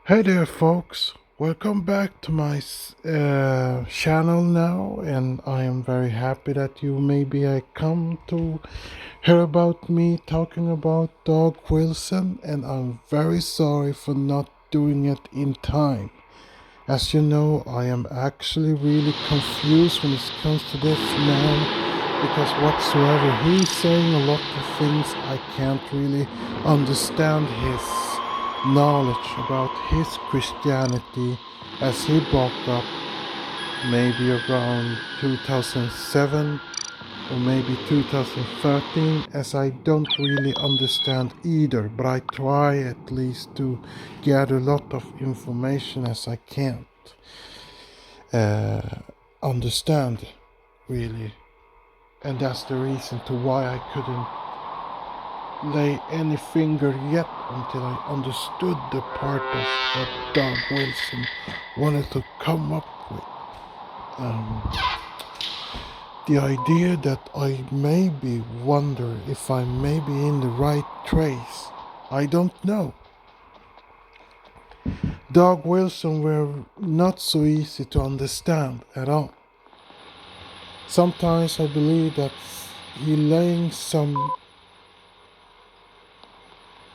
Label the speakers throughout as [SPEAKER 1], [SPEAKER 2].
[SPEAKER 1] Hey there, folks. Welcome back to my channel now, and I am very happy that you maybe I come to hear about me talking about Dog Wilson, and I'm very sorry for not doing it in time. As you know, I am actually really confused when it comes to this man because whatsoever he's saying, a lot of things I can't really understand his knowledge about his Christianity as he broke up maybe around 2007 or maybe 2013, as I don't really understand either, but I try at least to gather a lot of information as I can uh, understand really, and that's the reason to why I couldn't lay any finger yet until I understood the part of what Doug Wilson wanted to come up with. The idea that I maybe wonder if I may be in the right trace, I don't know. Doug Wilson were not so easy to understand at all. Sometimes I believe that he laying some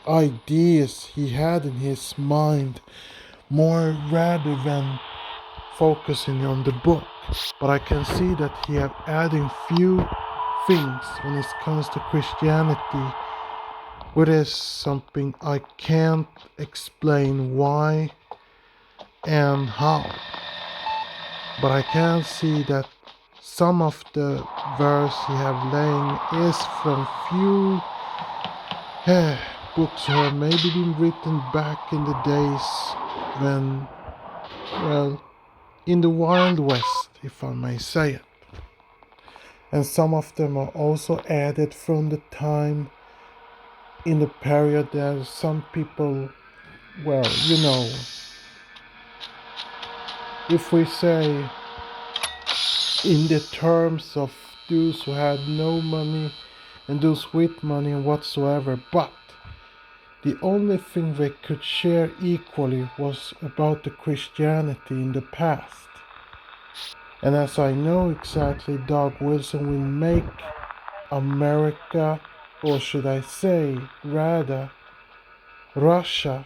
[SPEAKER 1] ideas he had in his mind more rather than focusing on the book. But I can see that he have adding few things when it comes to Christianity, which is something I can't explain why and how. But I can see that some of the verse he have laying is from few books have maybe been written back in the days when, well, in the Wild West, if I may say it. And some of them are also added from the time in the period that some people, well, if we say in the terms of those who had no money and those with money and whatsoever, but the only thing they could share equally was about the Christianity in the past. And as I know exactly, Doug Wilson will make America, or should I say rather Russia,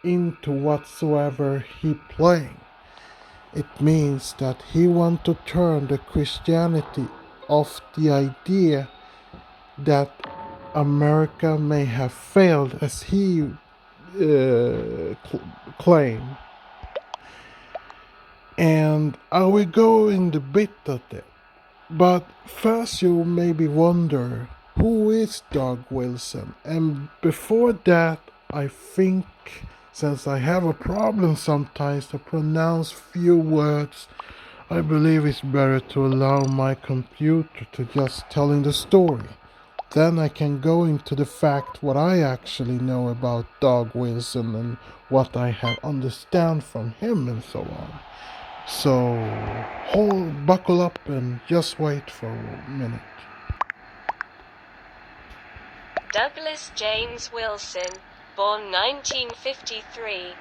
[SPEAKER 1] into whatsoever he playing. It means that he want to turn the Christianity of the idea that America may have failed as he claim. And I will go in the bit of it. But first you maybe wonder, who is Doug Wilson? And before that, I think, since I have a problem sometimes to pronounce few words, I believe it's better to allow my computer to just telling the story. Then I can go into the fact what I actually know about Doug Wilson and what I have understand from him and so on. So buckle up and just wait for a minute.
[SPEAKER 2] Douglas James Wilson, born 1953,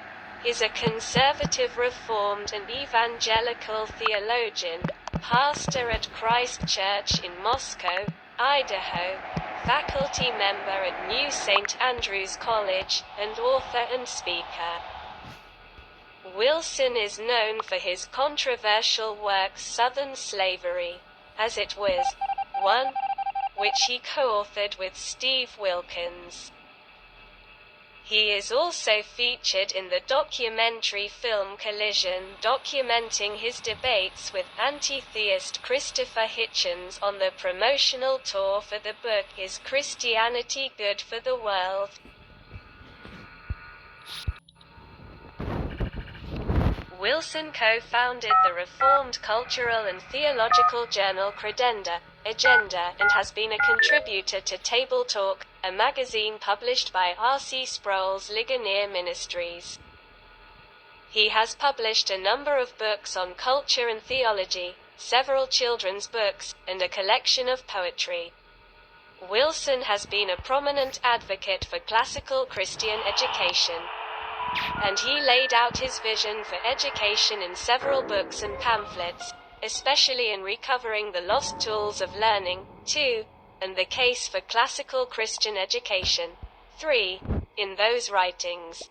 [SPEAKER 2] is a conservative Reformed and evangelical theologian, pastor at Christ Church in Moscow, Idaho, faculty member at New St. Andrews College, and author and speaker. Wilson is known for his controversial work Southern Slavery, as it was, 1, which he co-authored with Steve Wilkins. He is also featured in the documentary film Collision, documenting his debates with anti-theist Christopher Hitchens on the promotional tour for the book Is Christianity Good for the World? Wilson co-founded the Reformed cultural and theological journal Credenda, Agenda, and has been a contributor to Table Talk, a magazine published by R.C. Sproul's Ligonier Ministries. He has published a number of books on culture and theology, several children's books, and a collection of poetry. Wilson has been a prominent advocate for classical Christian education. and he laid out his vision for education in several books and pamphlets, especially in Recovering the Lost Tools of Learning, 2, and The Case for Classical Christian Education, 3. In those writings,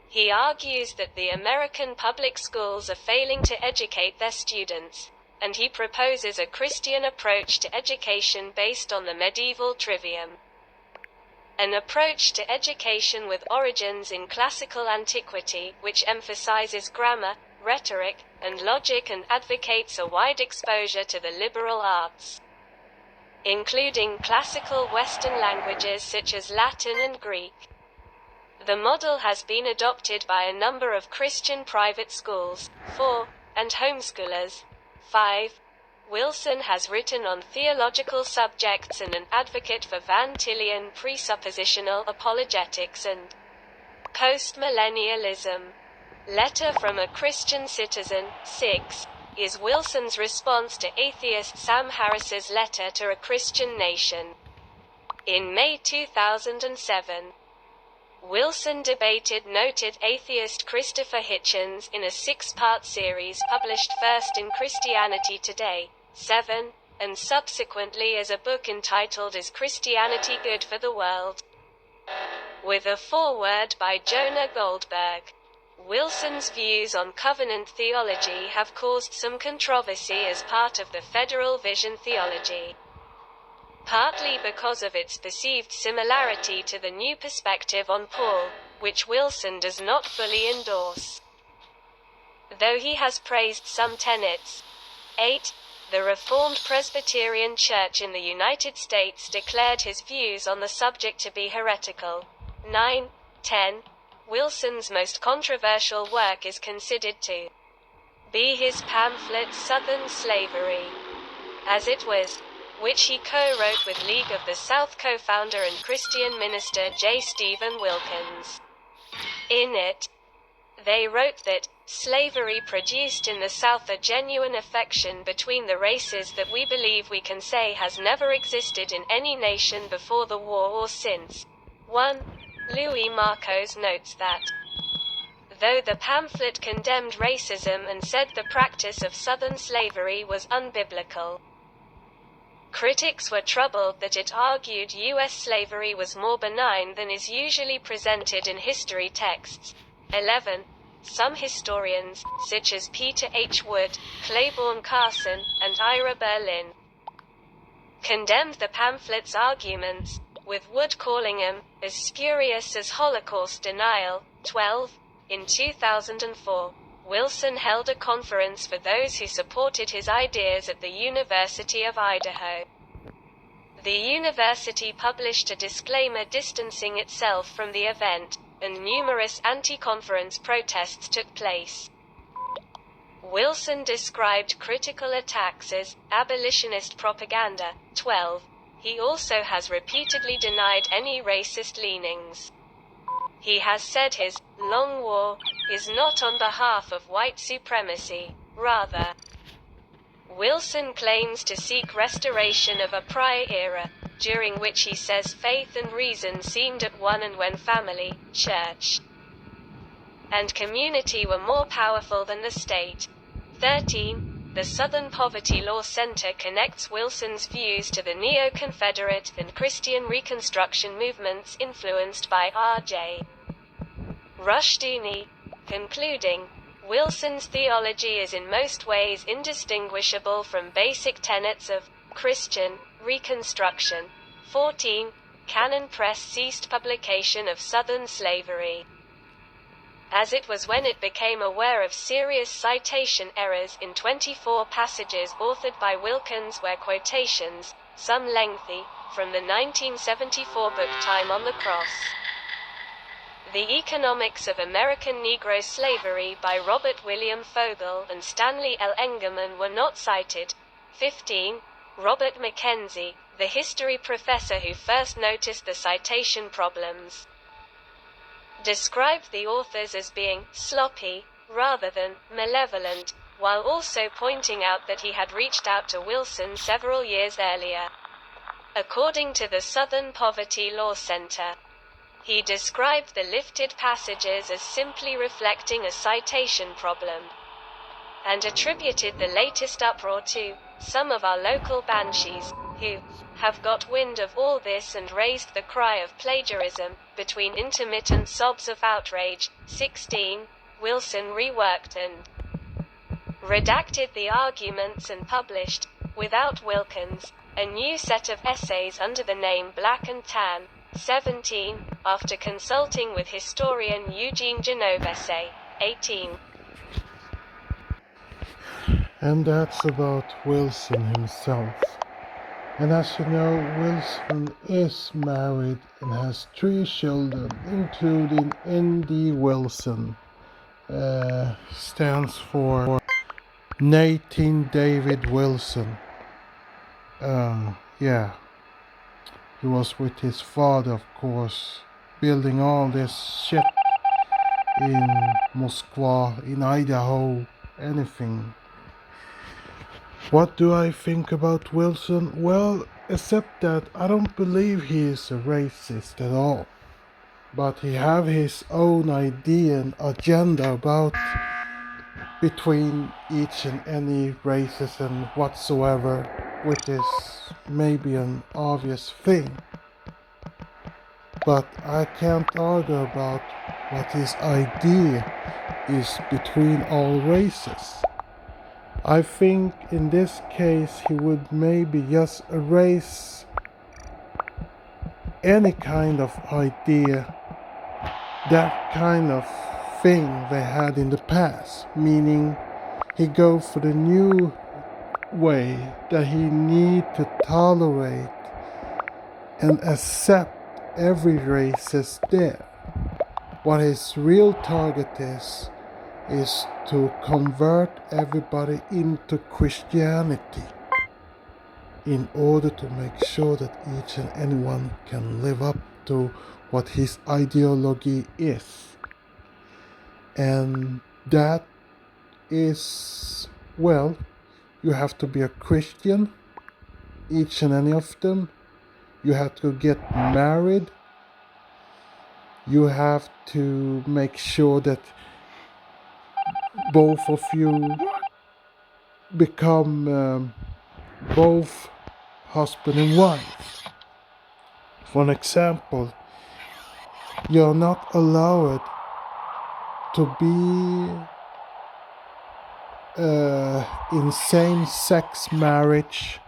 [SPEAKER 2] he argues that the American public schools are failing to educate their students, and he proposes a Christian approach to education based on the medieval trivium. An approach to education with origins in classical antiquity, which emphasizes grammar, rhetoric, and logic and advocates a wide exposure to the liberal arts, including classical Western languages such as Latin and Greek. The model has been adopted by a number of Christian private schools, 4, and homeschoolers, 5. Wilson has written on theological subjects and an advocate for Van Tillian presuppositional apologetics and postmillennialism. Letter from a Christian Citizen, 6, is Wilson's response to atheist Sam Harris's letter to a Christian nation. In May 2007, Wilson debated noted atheist Christopher Hitchens in a 6-part series published first in Christianity Today, 7, and subsequently as a book entitled Is Christianity Good for the World? With a foreword by Jonah Goldberg. Wilson's views on covenant theology have caused some controversy as part of the Federal Vision theology, partly because of its perceived similarity to the New Perspective on Paul, which Wilson does not fully endorse, though he has praised some tenets. 8. The Reformed Presbyterian Church in the United States declared his views on the subject to be heretical. 9. 10. Wilson's most controversial work is considered to be his pamphlet Southern Slavery, as it was, which he co-wrote with League of the South co-founder and Christian minister J. Stephen Wilkins. In it, they wrote that slavery produced in the South a genuine affection between the races that we believe we can say has never existed in any nation before the war or since. 1. Louis Marcos notes that, though the pamphlet condemned racism and said the practice of Southern slavery was unbiblical, critics were troubled that it argued U.S. slavery was more benign than is usually presented in history texts. 11. Some historians, such as Peter H. Wood, Claiborne Carson, and Ira Berlin, condemned the pamphlet's arguments, with Wood calling them as spurious as Holocaust denial. 12. In 2004, Wilson held a conference for those who supported his ideas at the University of Idaho. The university published a disclaimer distancing itself from the event, and numerous anti-conference protests took place. Wilson described critical attacks as abolitionist propaganda. 12. He also has repeatedly denied any racist leanings. He has said his long war is not on behalf of white supremacy. Rather, Wilson claims to seek restoration of a prior era, during which he says faith and reason seemed at one and when family, church, and community were more powerful than the state. 13. The Southern Poverty Law Center connects Wilson's views to the neo-Confederate and Christian Reconstruction movements influenced by R.J. Rushdoony, concluding, Wilson's theology is in most ways indistinguishable from basic tenets of Christian Reconstruction. 14. Canon Press ceased publication of Southern Slavery, as it was when it became aware of serious citation errors in 24 passages authored by Wilkins where quotations, some lengthy, from the 1974 book Time on the Cross, The Economics of American Negro Slavery by Robert William Fogel and Stanley L. Engerman were not cited. 15. Robert Mackenzie, the history professor who first noticed the citation problems, described the authors as being sloppy, rather than malevolent, while also pointing out that he had reached out to Wilson several years earlier. According to the Southern Poverty Law Center, He described the lifted passages as simply reflecting a citation problem, and attributed the latest uproar to some of our local banshees, who have got wind of all this and raised the cry of plagiarism, between intermittent sobs of outrage. 16. Wilson reworked and redacted the arguments and published, without Wilkins, a new set of essays under the name Black and Tan. 17. After consulting with historian Eugene Genovese. 18.
[SPEAKER 1] And that's about Wilson himself. And as you know, Wilson is married and has 3 children, including N.D. Wilson. Stands for Nathan David Wilson. Yeah, he was with his father, of course, building all this shit in Moscow, in Idaho, anything. What do I think about Wilson? Well, except that I don't believe he is a racist at all. But he have his own idea and agenda about between each and any racism whatsoever, which is maybe an obvious thing. But I can't argue about what his idea is between all races. I think in this case he would maybe just erase any kind of idea, that kind of thing they had in the past, meaning he go for the new way that he need to tolerate and accept every race is there. What his real target is to convert everybody into Christianity in order to make sure that each and anyone can live up to what his ideology is. And that is, well, you have to be a Christian, each and any of them. You have to get married. You have to make sure that both of you become both husband and wife. For an example, you're not allowed to be in same-sex marriage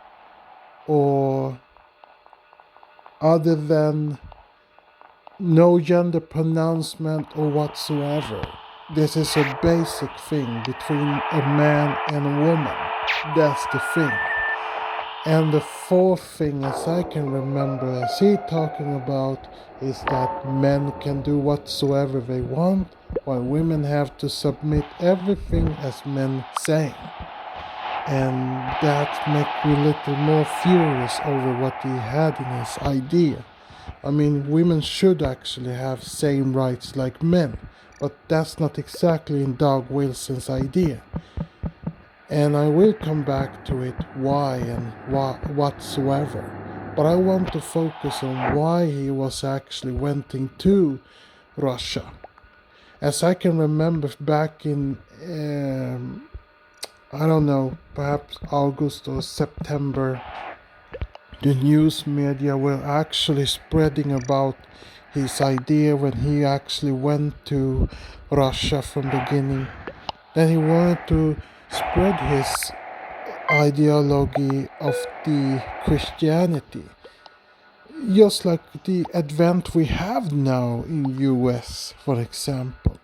[SPEAKER 1] or other than no gender pronouncement or whatsoever. This is a basic thing between a man and a woman. That's the thing. And the fourth thing, as I can remember, as he talking about, is that men can do whatsoever they want, while women have to submit everything as men say. And that makes me a little more furious over what he had in his idea. I mean, women should actually have same rights like men, but that's not exactly in Doug Wilson's idea. And I will come back to it, why and whatsoever. But I want to focus on why he was actually went into Russia. As I can remember back in, I don't know, perhaps August or September, the news media were actually spreading about his idea when he actually went to Russia from the beginning. That he wanted to spread his ideology of the Christianity, just like the Advent we have now in US, for example.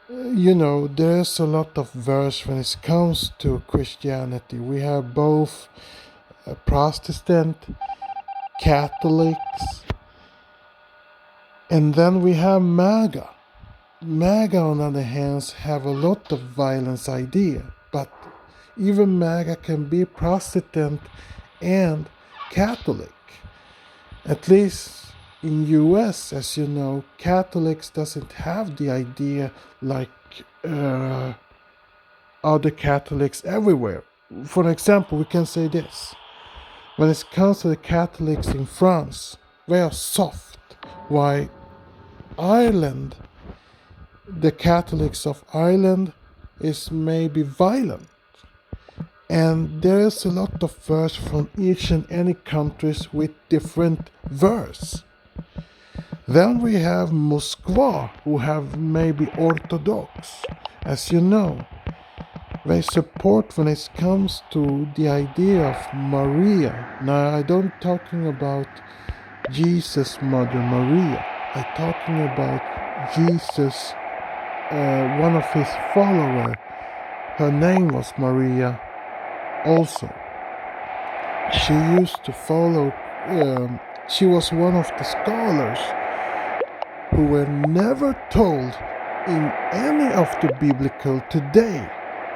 [SPEAKER 1] You know, there's a lot of verse when it comes to Christianity. We have both Protestant, Catholics, and then we have MAGA. MAGA, on the other hand, have a lot of violence idea, but even MAGA can be Protestant and Catholic. At least in US, as you know, Catholics doesn't have the idea like other Catholics everywhere. For example, we can say this. When it comes to the Catholics in France, they are soft. why Ireland, the Catholics of Ireland, is maybe violent. And there's a lot of verse from each and any countries with different verse. Then we have Moscow, who have maybe Orthodox. As you know, they support when it comes to the idea of Maria. Now I don't talking about Jesus Mother Maria. I'm talking about Jesus, one of his followers. Her name was Maria also. She used to follow, she was one of the scholars who were never told in any of the biblical today.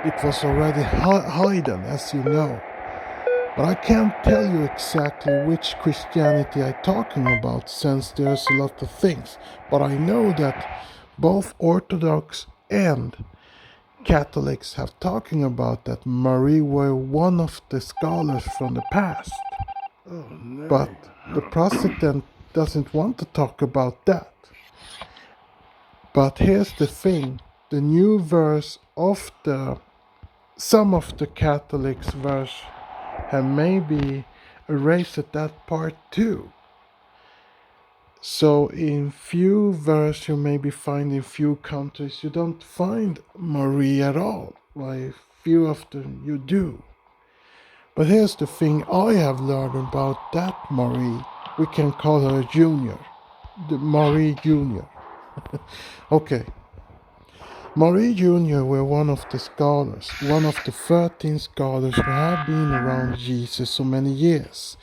[SPEAKER 1] It was already hidden, as you know. But I can't tell you exactly which Christianity I'm talking about, since there's a lot of things. But I know that both Orthodox and Catholics have talking about that Marie were one of the scholars from the past. But the Protestant doesn't want to talk about that. But here's the thing, the new verse of some of the Catholics verse have maybe erased that part too. So in few verse you maybe find in few countries you don't find Marie at all. Like few of them you do. But here's the thing I have learned about that Marie. We can call her Junior. The Marie Junior. Okay. Marie Jr. were one of the scholars, one of the 13 scholars who have been around Jesus so many years.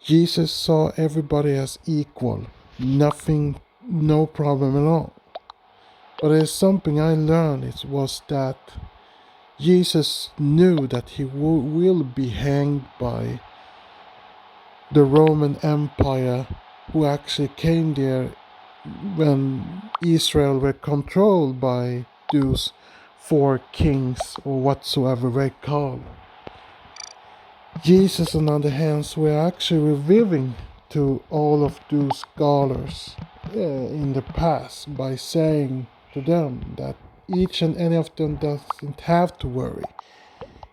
[SPEAKER 1] Jesus saw everybody as equal, nothing, no problem at all. But there's something I learned, it was that Jesus knew that he will be hanged by the Roman Empire, who actually came there when Israel were controlled by those four kings or whatsoever they call. Jesus, on the other hand, were actually revealing to all of those scholars in the past by saying to them that each and any of them doesn't have to worry.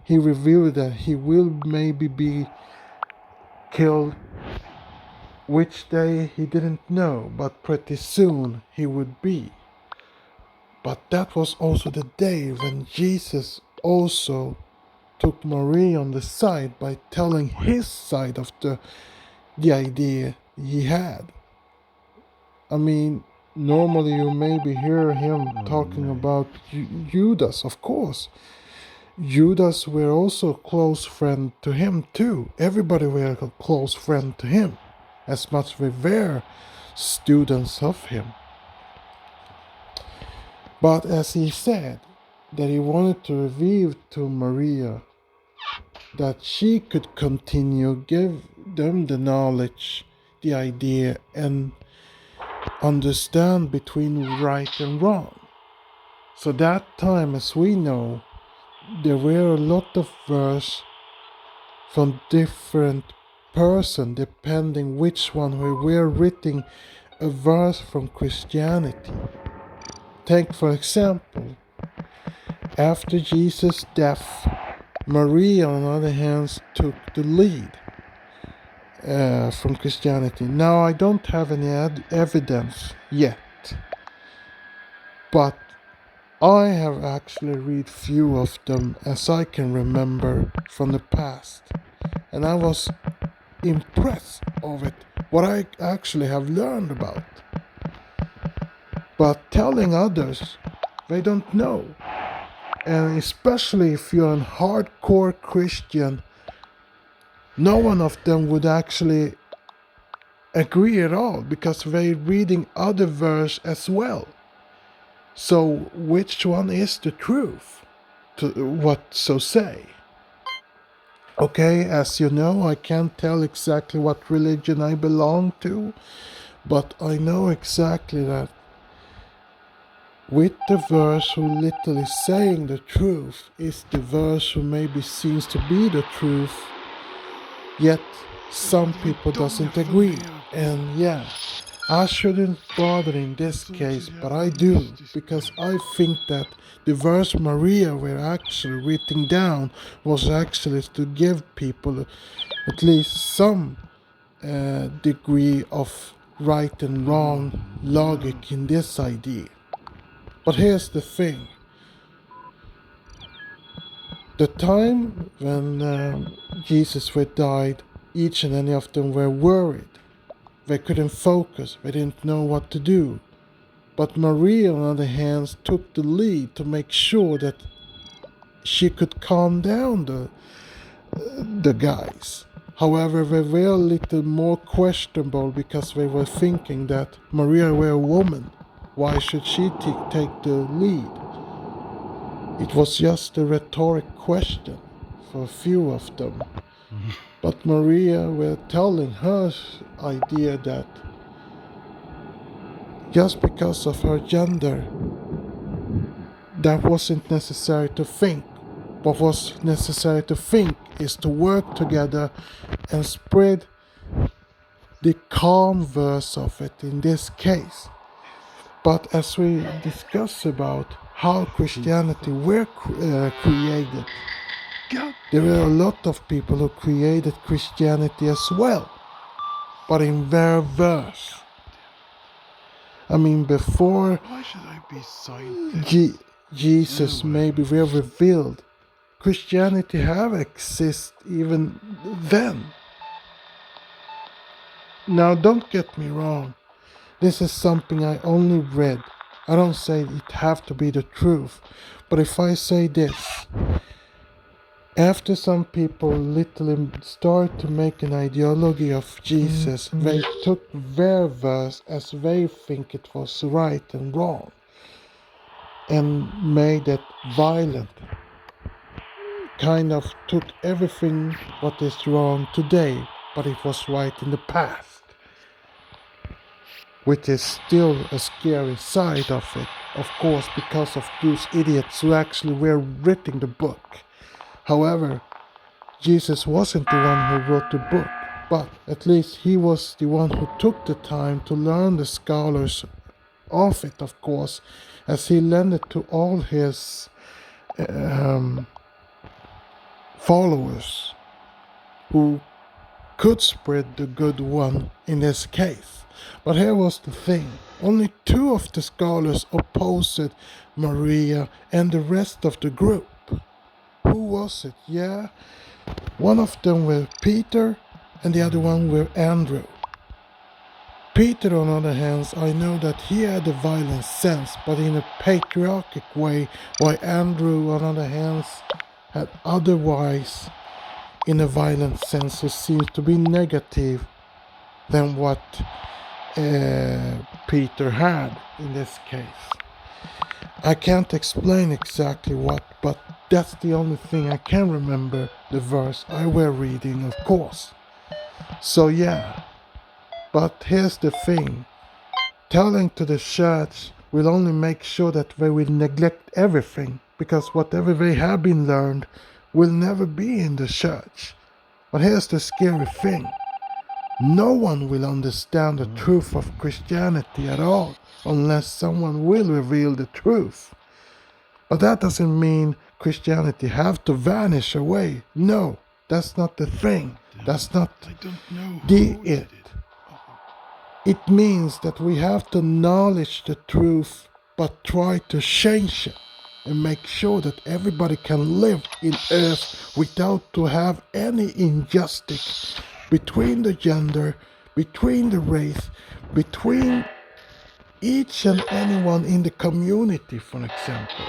[SPEAKER 1] He revealed that he will maybe be killed, which day he didn't know, but pretty soon he would be. But that was also the day when Jesus also took Marie on the side by telling his side of the idea he had. I mean, normally you maybe hear him talking about Judas, of course. Judas were also a close friend to him too. Everybody were a close friend to him, as much as we were students of him. But as he said, that he wanted to reveal to Maria that she could continue, give them the knowledge, the idea, and understand between right and wrong. So that time, as we know, there were a lot of verse from different person, depending which one we were reading a verse from Christianity. Take for example, after Jesus' death, Maria, on the other hand, took the lead from Christianity. Now, I don't have any evidence yet, but I have actually read few of them as I can remember from the past, and I was impressed of it, what I actually have learned about. But telling others, they don't know. And especially if you're a hardcore Christian, no one of them would actually agree at all because they're reading other verse as well. So which one is the truth? To what so say? Okay, as you know, I can't tell exactly what religion I belong to, but I know exactly that with the verse who literally saying the truth is the verse who maybe seems to be the truth, yet some people doesn't agree. And yeah, I shouldn't bother in this case, but I do, because I think that the verse Maria were actually written down was actually to give people at least some degree of right and wrong logic in this idea. But here's the thing. The time when Jesus were died, each and any of them were worried. They couldn't focus, they didn't know what to do. But Maria, on the other hand, took the lead to make sure that she could calm down the guys. However, they were a little more questionable because they were thinking that Maria were a woman. Why should she take the lead? It was just a rhetoric question for a few of them. But Maria were telling her idea that just because of her gender, that wasn't necessary to think. What was necessary to think is to work together and spread the calm verse of it in this case. But as we discuss about how Christianity were created, there are a lot of people who created Christianity as well, but in their verse. I mean, before Jesus maybe were revealed, Christianity have existed even then. Now, don't get me wrong. This is something I only read. I don't say it have to be the truth. But if I say this, after some people literally start to make an ideology of Jesus, they took their verse as they think it was right and wrong and made it violent. Kind of took everything what is wrong today, but it was right in the past. Which is still a scary side of it, of course, because of those idiots who actually were writing the book. However, Jesus wasn't the one who wrote the book, but at least he was the one who took the time to learn the scholars of it, of course, as he lent it to all his followers who could spread the good one in this case. But here was the thing. Only two of the scholars opposed Maria and the rest of the group. Who was it? Yeah, one of them was Peter and the other one was Andrew. Peter, on the other hand, I know that he had a violent sense, but in a patriarchic way, while Andrew, on the other hand, had otherwise in a violent sense who seems to be negative than what Peter had in this case. I can't explain exactly what, but that's the only thing I can remember the verse I were reading, of course. So yeah, but here's the thing. Telling to the church will only make sure that they will neglect everything, because whatever they have been learned will never be in the church. But here's the scary thing. No one will understand the truth of Christianity at all unless someone will reveal the truth. But that doesn't mean Christianity have to vanish away. No, that's not the thing. That's not the it. It means that we have to acknowledge the truth but try to change it and make sure that everybody can live in earth without to have any injustice between the gender, between the race, between each and anyone in the community, for example.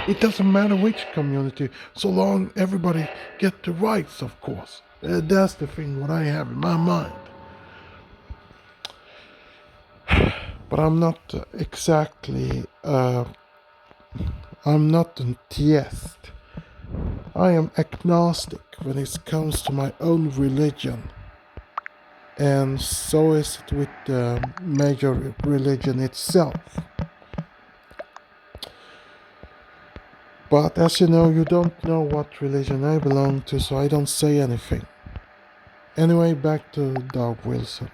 [SPEAKER 1] It doesn't matter which community, so long everybody get the rights, of course. That's the thing what I have in my mind. But I'm not exactly, I'm not an theist. I am agnostic when it comes to my own religion. And so is it with the major religion itself. But as you know, you don't know what religion I belong to, so I don't say anything. Anyway, back to Doug Wilson.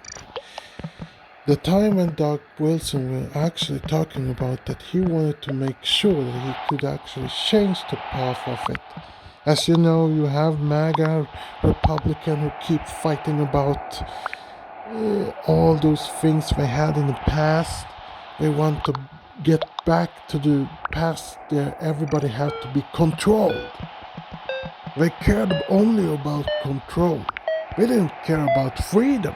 [SPEAKER 1] The time when Doug Wilson were actually talking about that he wanted to make sure that he could actually change the path of it. As you know, you have MAGA Republican who keep fighting about all those things they had in the past. They want to get back to the past where everybody had to be controlled. They cared only about control. They didn't care about freedom.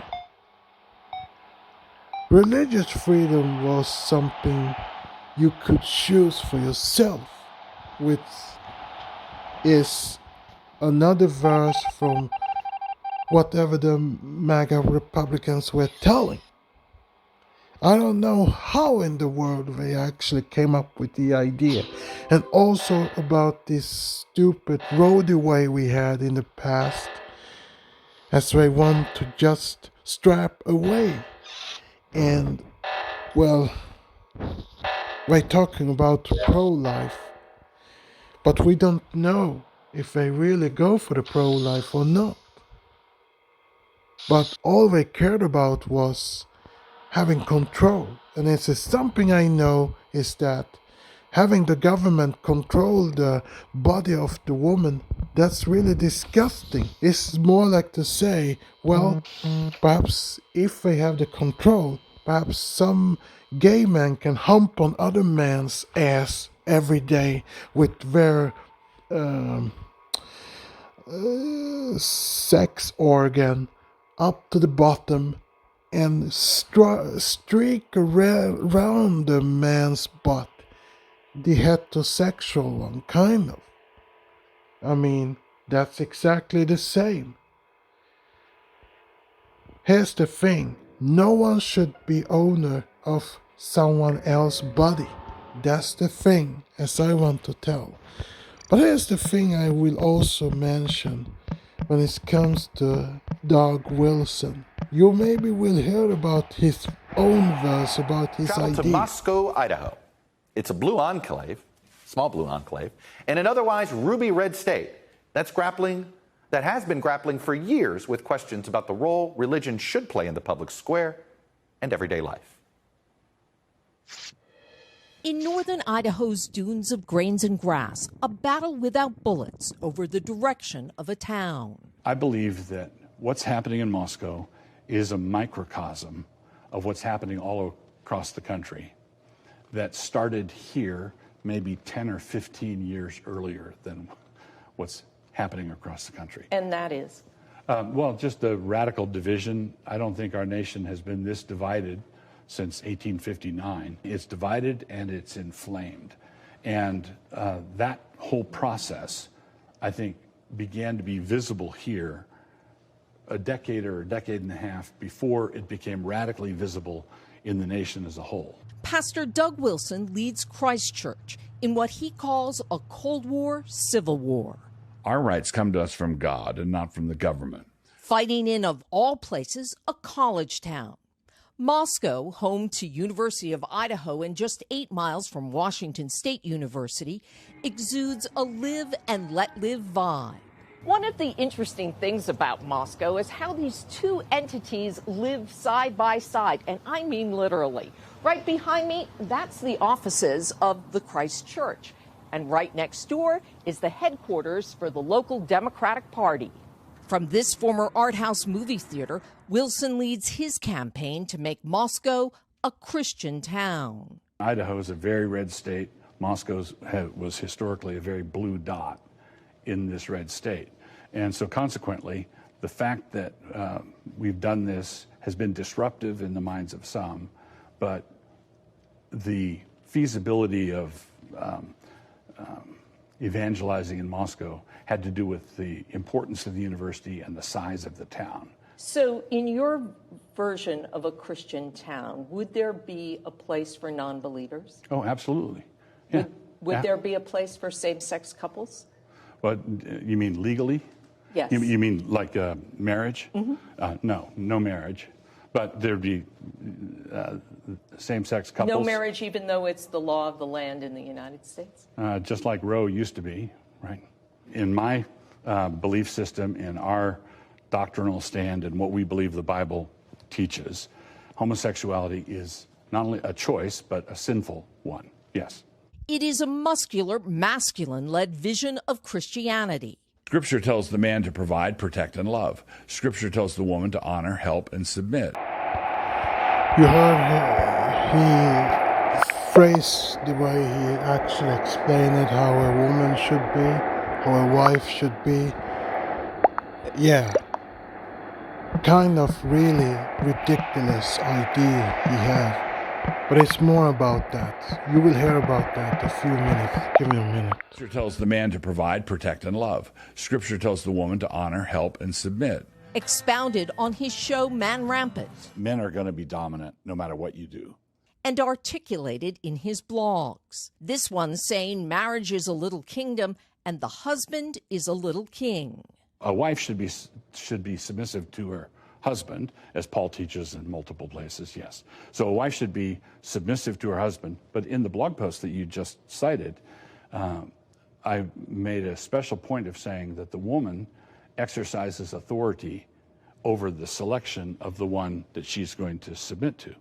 [SPEAKER 1] Religious freedom was something you could choose for yourself, which is another verse from whatever the MAGA Republicans were telling. I don't know how in the world they actually came up with the idea. And also about this stupid roadway we had in the past, as they want to just strap away. And, well, we're talking about pro-life, but we don't know if they really go for the pro-life or not. But all they cared about was having control. And it's something I know is that having the government control the body of the woman, that's really disgusting. It's more like to say, well, perhaps if they have the control, perhaps some gay man can hump on other man's ass every day with their um, sex organ up to the bottom and streak around the man's butt. The heterosexual one, kind of. I mean, that's exactly the same. Here's the thing. No one should be owner of someone else's body. That's the thing, as I want to tell. But here's the thing I will also mention when it comes to Doug Wilson. You maybe will hear about his own verse about his
[SPEAKER 3] Travel to
[SPEAKER 1] idea.
[SPEAKER 3] Moscow, Idaho. It's a blue enclave, small blue enclave, in an otherwise ruby red state that has been grappling for years with questions about the role religion should play in the public square and everyday life.
[SPEAKER 4] In northern Idaho's dunes of grains and grass, a battle without bullets over the direction of a town.
[SPEAKER 5] I believe that what's happening in Moscow is a microcosm of what's happening all across the country that started here maybe 10 or 15 years earlier than what's happening across the country.
[SPEAKER 6] And that is?
[SPEAKER 5] Well, just the radical division. I don't think our nation has been this divided since 1859. It's divided and it's inflamed. And that whole process, I think, began to be visible here a decade or a decade and a half before it became radically visible in the nation as a whole.
[SPEAKER 4] Pastor Doug Wilson leads Christ Church in what he calls a Cold War civil war.
[SPEAKER 7] Our rights come to us from God and not from the government.
[SPEAKER 4] Fighting in, of all places, a college town. Moscow, home to University of Idaho and just 8 miles from Washington State University, exudes a live and let live vibe.
[SPEAKER 6] One of the interesting things about Moscow is how these two entities live side by side, and I mean literally. Right behind me, that's the offices of the Christ Church, and right next door is the headquarters for the local Democratic Party.
[SPEAKER 4] From this former art house movie theater, Wilson leads his campaign to make Moscow a Christian town.
[SPEAKER 5] Idaho is a very red state. Moscow was historically a very blue dot in this red state. And so consequently, the fact that we've done this has been disruptive in the minds of some, but the feasibility of evangelizing in Moscow had to do with the importance of the university and the size of the town.
[SPEAKER 6] So in your version of a Christian town, would there be a place for non-believers?
[SPEAKER 5] Oh, absolutely. Yeah.
[SPEAKER 6] Would there be a place for same-sex couples?
[SPEAKER 5] What, you mean legally?
[SPEAKER 6] Yes.
[SPEAKER 5] You mean like marriage?
[SPEAKER 6] Mm-hmm.
[SPEAKER 5] No marriage. But there'd be same-sex couples.
[SPEAKER 6] No marriage, even though it's the law of the land in the United States?
[SPEAKER 5] Just like Roe used to be, right? In my belief system, in our doctrinal stand and what we believe the Bible teaches, homosexuality is not only a choice, but a sinful one. Yes.
[SPEAKER 4] It is a muscular, masculine-led vision of Christianity.
[SPEAKER 7] Scripture tells the man to provide, protect, and love. Scripture tells the woman to honor, help, and submit.
[SPEAKER 1] You heard he phrased the way he actually explained it, how a woman should be, how a wife should be. Yeah, kind of really ridiculous idea he had. But it's more about that. You will hear about that in a few minutes. Give me a minute.
[SPEAKER 7] Scripture tells the man to provide, protect, and love. Scripture tells the woman to honor, help, and submit.
[SPEAKER 4] Expounded on his show Man Rampant.
[SPEAKER 5] Men are going to be dominant no matter what you do.
[SPEAKER 4] And articulated in his blogs. This one saying marriage is a little kingdom and the husband is a little king.
[SPEAKER 5] A wife should be submissive to her husband, as Paul teaches in multiple places, yes. So a wife should be submissive to her husband. But in the blog post that you just cited, I made a special point of saying that the woman exercises authority over the selection of the one that she's going to submit to.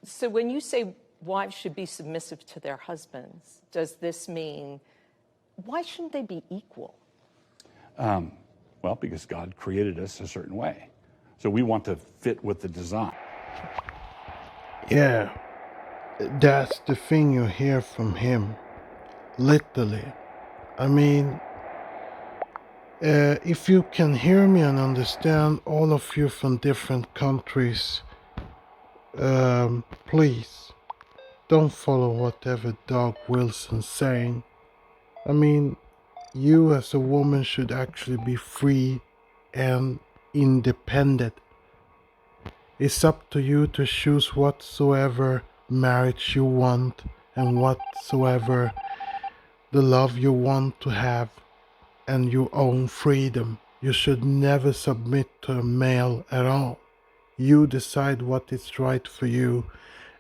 [SPEAKER 6] So when you say wives should be submissive to their husbands, does this mean why shouldn't they be equal?
[SPEAKER 5] Well, because God created us a certain way. So we want to fit with the design.
[SPEAKER 1] Yeah, that's the thing you hear from him. Literally. I mean, if you can hear me and understand, all of you from different countries, please don't follow whatever Doug Wilson's saying. I mean, you as a woman should actually be free and independent. It's up to you to choose whatsoever marriage you want and whatsoever the love you want to have, and your own freedom. You should never submit to a male at all. You decide what is right for you,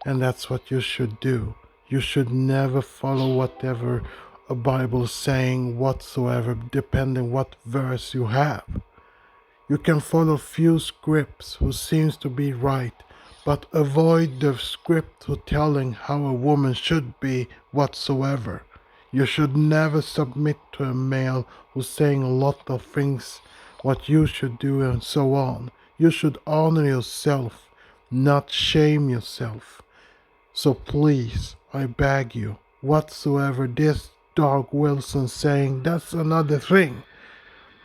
[SPEAKER 1] and that's what you should do. You should never follow whatever a Bible saying whatsoever, depending what verse you have. You can follow few scripts who seems to be right, but avoid the script who telling how a woman should be whatsoever. You should never submit to a male who's saying a lot of things what you should do and so on. You should honor yourself, not shame yourself. So please, I beg you, whatsoever this Doug Wilson saying, that's another thing.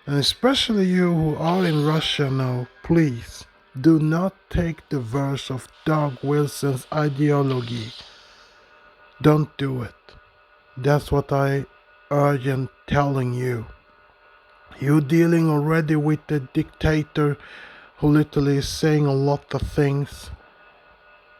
[SPEAKER 1] And especially you who are in Russia now, please do not take the verse of Doug Wilson's ideology. Don't do it. That's what I urge and telling you. You dealing already with the dictator who literally is saying a lot of things.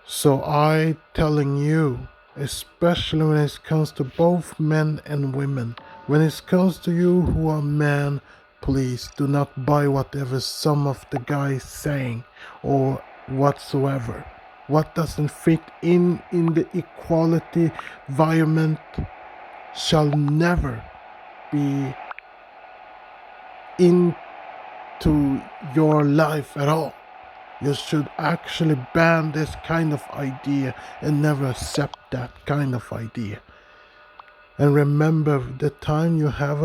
[SPEAKER 1] So I telling you, especially when it comes to both men and women, when it comes to you who are men, please do not buy whatever some of the guys saying or whatsoever. What doesn't fit in the equality environment shall never be into your life at all. You should actually ban this kind of idea and never accept that kind of idea. And remember, the time you have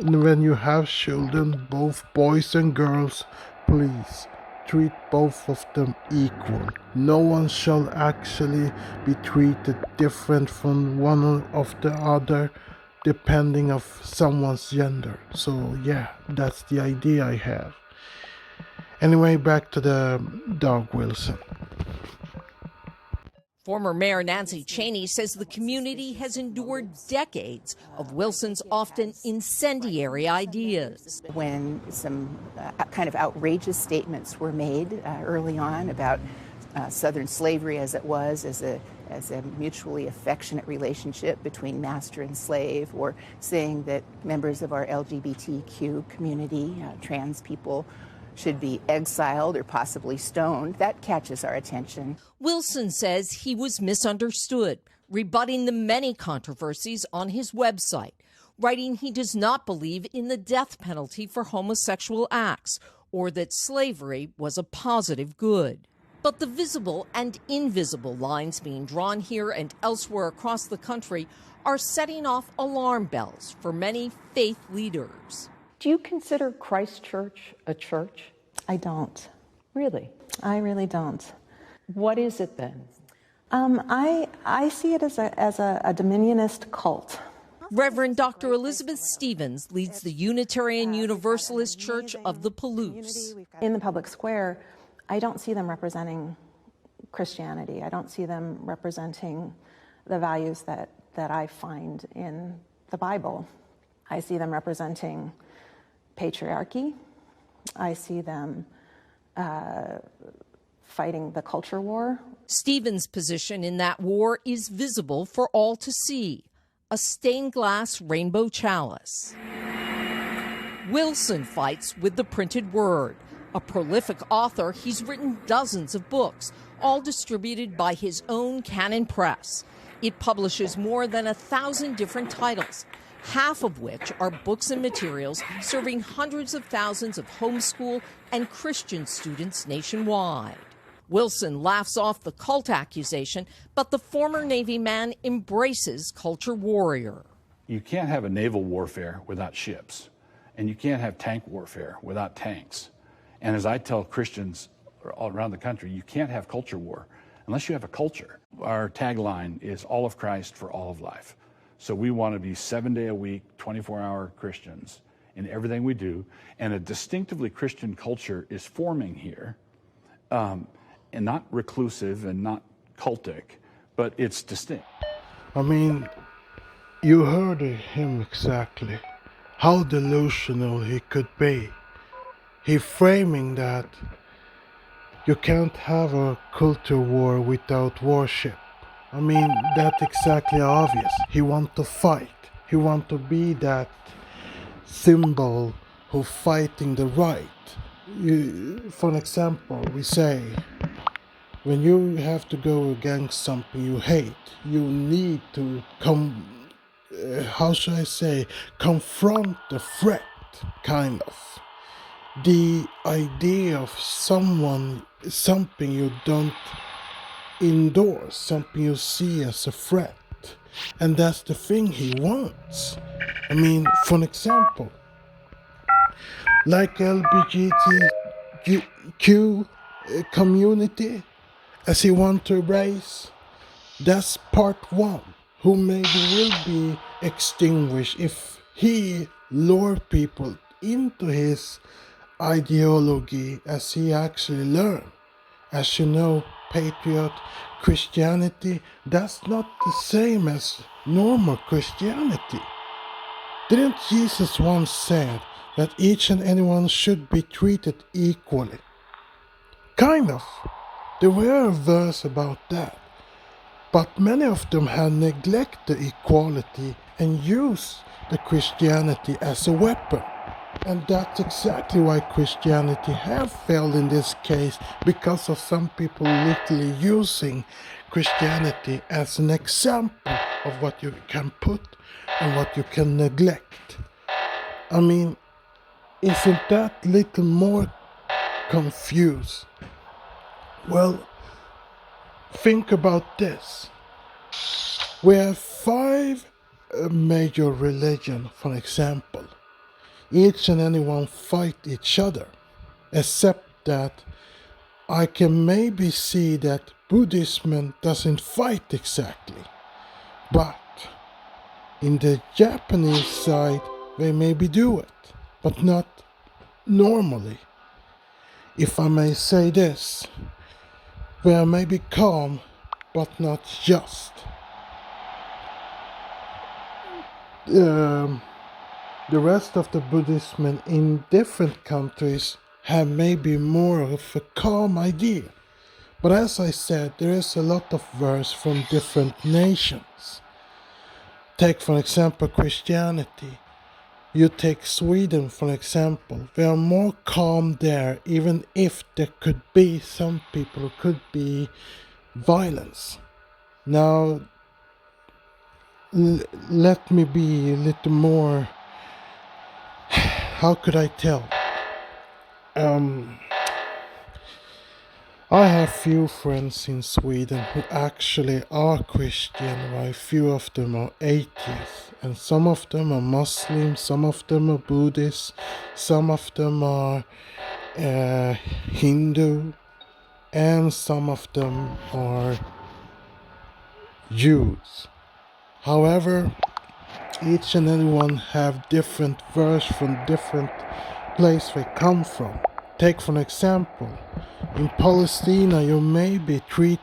[SPEAKER 1] when you have children, both boys and girls, please treat both of them equal. No one shall actually be treated different from one of the other depending of someone's gender. So yeah, that's the idea I have. Anyway, back to the Doug Wilson.
[SPEAKER 4] Former Mayor Nancy Cheney says the community has endured decades of Wilson's often incendiary ideas.
[SPEAKER 8] When some kind of outrageous statements were made early on about Southern slavery as it was, as a mutually affectionate relationship between master and slave, or saying that members of our LGBTQ community, trans people, should be exiled or possibly stoned, that catches our attention.
[SPEAKER 4] Wilson says he was misunderstood, rebutting the many controversies on his website, writing he does not believe in the death penalty for homosexual acts or that slavery was a positive good. But the visible and invisible lines being drawn here and elsewhere across the country are setting off alarm bells for many faith leaders.
[SPEAKER 6] Do you consider Christ Church a church?
[SPEAKER 9] I don't.
[SPEAKER 6] Really?
[SPEAKER 9] I really don't.
[SPEAKER 6] What is it then?
[SPEAKER 9] I see it as a dominionist cult.
[SPEAKER 4] Reverend Dr. Elizabeth Stevens leads the Unitarian Universalist Church of the Palouse.
[SPEAKER 9] In the public square, I don't see them representing Christianity. I don't see them representing the values that I find in the Bible. I see them representing patriarchy. I see them fighting the culture war.
[SPEAKER 4] Stevens' position in that war is visible for all to see. A stained glass rainbow chalice. Wilson fights with the printed word. A prolific author, he's written dozens of books, all distributed by his own Canon Press. It publishes more than 1,000 different titles, half of which are books and materials serving hundreds of thousands of homeschool and Christian students nationwide. Wilson laughs off the cult accusation, but the former Navy man embraces culture warrior.
[SPEAKER 5] You can't have a naval warfare without ships, and you can't have tank warfare without tanks. And as I tell Christians all around the country, you can't have culture war unless you have a culture. Our tagline is all of Christ for all of life. So we want to be 7-day-a-week, 24-hour Christians in everything we do, and a distinctively Christian culture is forming here. And not reclusive and not cultic, but it's distinct.
[SPEAKER 1] I mean, you heard him exactly. How delusional he could be. He framing that you can't have a culture war without worship. I mean, that's exactly obvious. He want to fight. He want to be that symbol who fighting the right. For an example, we say, when you have to go against something you hate, you need to confront the threat, kind of. The idea of something you don't endorse, something you see as a threat. And that's the thing he wants. I mean, for an example, like LGBTQ community, as he wants to embrace, that's part one, who maybe will be extinguished if he lure people into his ideology as he actually learned. As you know, patriot Christianity, that's not the same as normal Christianity. Didn't Jesus once said that each and anyone should be treated equally? Kind of. There were a verse about that, but many of them had neglected equality and used the Christianity as a weapon. And that's exactly why Christianity have failed in this case, because of some people literally using Christianity as an example of what you can put and what you can neglect. I mean, isn't that little more confused? Well, think about this. We have 5 major religions, for example. Each and anyone fight each other, except that I can maybe see that Buddhism doesn't fight exactly. But in the Japanese side, they maybe do it, but not normally. If I may say this, they are maybe calm, but not just. The rest of the Buddhism in different countries have maybe more of a calm idea. But as I said, there is a lot of verse from different nations. Take for example Christianity. You take Sweden for example. They are more calm there, even if there could be some people who could be violence. Now, let me be a little more, how could I tell? Um, I have few friends in Sweden who actually are Christian, while few of them are atheists, and some of them are Muslims, some of them are Buddhists, some of them are Hindu, and some of them are Jews. However, each and every one have different verse from different place they come from. Take for an example, in Palestine you maybe treat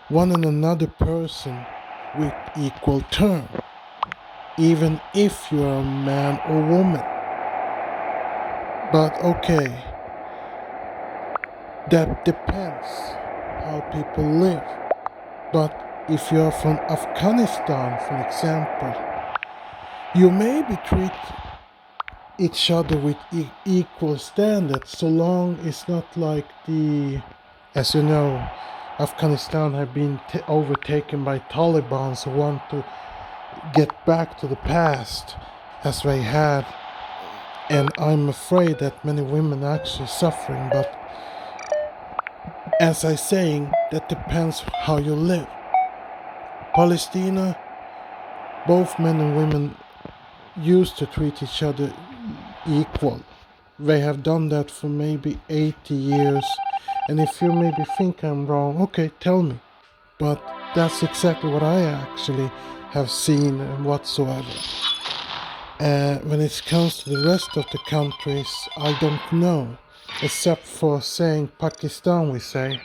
[SPEAKER 1] one and another person with equal term, even if you are a man or woman. But okay, that depends how people live. But if you are from Afghanistan, for example, you maybe treat each other with equal standards, so long it's not like as you know, Afghanistan have been overtaken by Taliban who want to get back to the past as they had, and I'm afraid that many women are actually suffering. But as I saying, that depends how you live. Palestina, both men and women used to treat each other equal. They have done that for maybe 80 years, and if you maybe think I'm wrong, okay, tell me. But that's exactly what I actually have seen whatsoever. When it comes to the rest of the countries, I don't know, except for saying Pakistan, we say.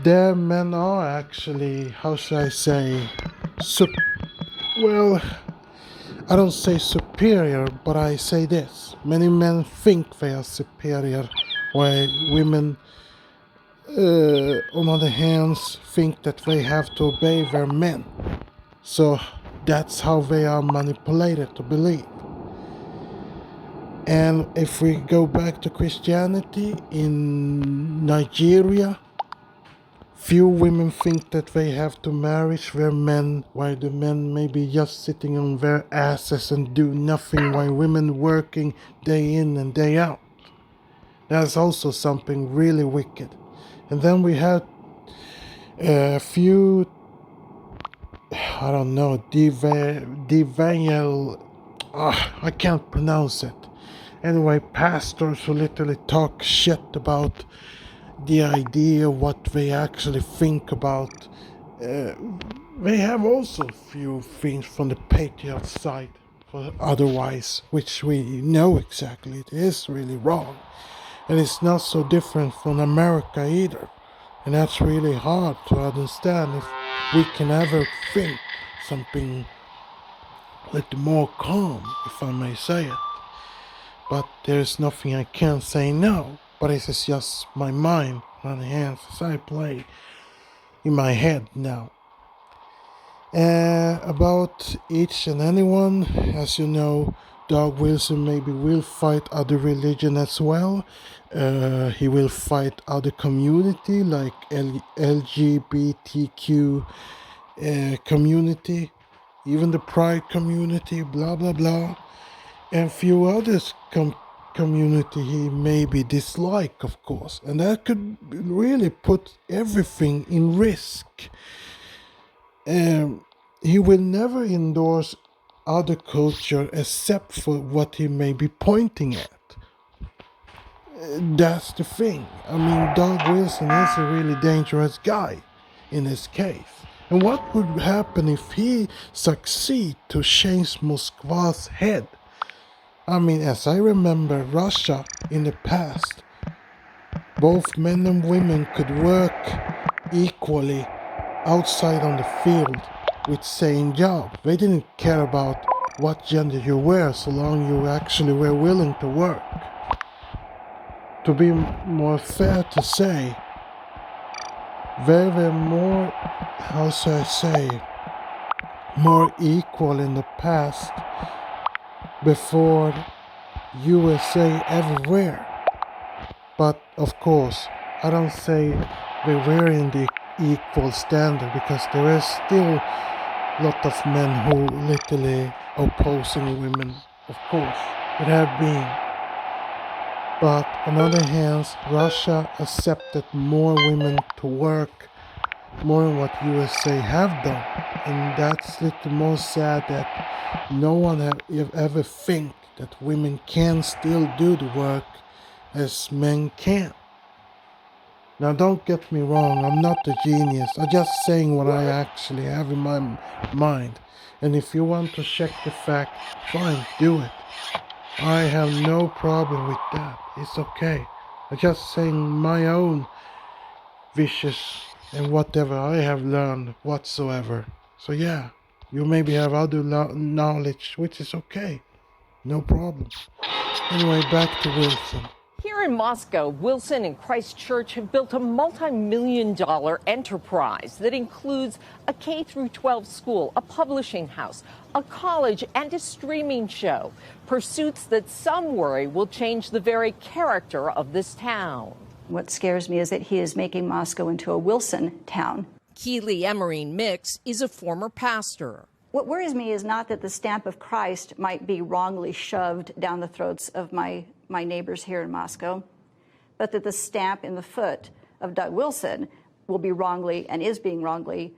[SPEAKER 1] Their men are actually, how should I say, well, I don't say superior, but I say this. Many men think they are superior, while women, on other hands, think that they have to obey their men. So that's how they are manipulated to believe. And if we go back to Christianity, in Nigeria, few women think that they have to marry their men, while the men may be just sitting on their asses and do nothing, while women working day in and day out. That's also something really wicked. And then we have a few, I don't know, I can't pronounce it. Anyway, pastors who literally talk shit about the idea, what they actually think about. They have also a few things from the patriot side, otherwise, which we know exactly it is really wrong. And it's not so different from America either. And that's really hard to understand if we can ever think something a little more calm, if I may say it. But there's nothing I can say now. But this is just my mind and hands as I play in my head now. About each and anyone, as you know, Doug Wilson maybe will fight other religion as well. He will fight other community like LGBTQ community, even the pride community, blah blah blah, and few others community he maybe dislike, of course, and that could really put everything in risk. He will never endorse other culture except for what he may be pointing at. That's the thing. I mean, Doug Wilson is a really dangerous guy in this case. And what would happen if he succeed to change Moskva's head? I mean, as I remember Russia in the past, both men and women could work equally outside on the field with same job. They didn't care about what gender you were, so long you actually were willing to work. To be more fair to say, they were more, how should I say, more equal in the past before USA everywhere. But of course, I don't say they were in the equal standard, because there is still a lot of men who literally opposing women. Of course, it have been. But on the other hand, Russia accepted more women to work more than what USA have done. And that's the most sad that no one have ever think that women can still do the work as men can. Now don't get me wrong, I'm not a genius. I'm just saying what I actually have in my mind. And if you want to check the fact, fine, do it. I have no problem with that. It's okay. I'm just saying my own wishes and whatever I have learned whatsoever. So yeah, you maybe have other knowledge, which is okay. No problem. Anyway, back to Wilson.
[SPEAKER 6] Here in Moscow, Wilson and Christchurch have built a multi-million-dollar enterprise that includes a K-12 school, a publishing house, a college, and a streaming show. Pursuits that some worry will change the very character of this town.
[SPEAKER 10] What scares me is that he is making Moscow into a Wilson town.
[SPEAKER 4] Keely Emerine Mix is a former pastor.
[SPEAKER 10] What worries me is not that the stamp of Christ might be wrongly shoved down the throats of my neighbors here in Moscow, but that the stamp in the foot of Doug Wilson will be wrongly and is being wrongly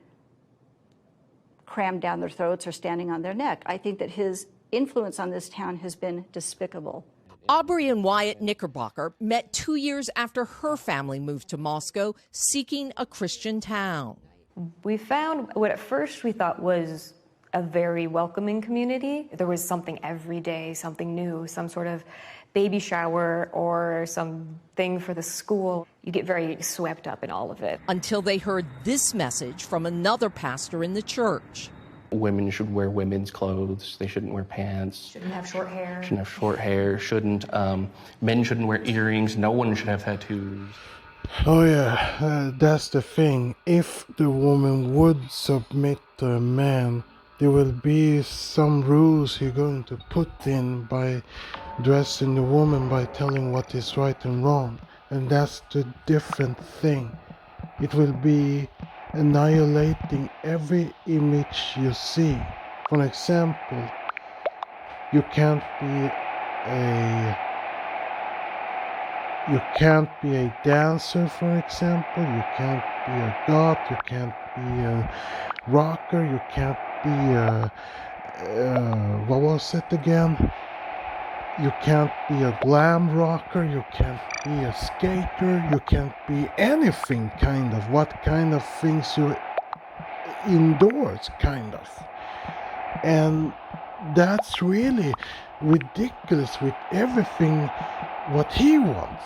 [SPEAKER 10] crammed down their throats or standing on their neck. I think that his influence on this town has been despicable.
[SPEAKER 4] Aubrey and Wyatt Knickerbocker met 2 years after her family moved to Moscow, seeking a Christian town.
[SPEAKER 11] We found what at first we thought was a very welcoming community. There was something every day, something new, some sort of baby shower or something for the school. You get very swept up in all of it.
[SPEAKER 4] Until they heard this message from another pastor in the church.
[SPEAKER 12] Women should wear women's clothes. They shouldn't wear pants.
[SPEAKER 11] Shouldn't have short hair.
[SPEAKER 12] Shouldn't have short hair. Men shouldn't wear earrings. No one should have tattoos.
[SPEAKER 1] Oh yeah, that's the thing. If the woman would submit to a man, there will be some rules you're going to put in by dressing the woman, by telling what is right and wrong. And that's the different thing. It will be annihilating every image you see. For example, you can't be a dancer, for example. You can't be a goth. You can't be a rocker. You can't be a what was it again? You can't be a glam rocker. You can't be a skater. You can't be anything kind of. What kind of things you indoors kind of. And that's really ridiculous with everything what he wants.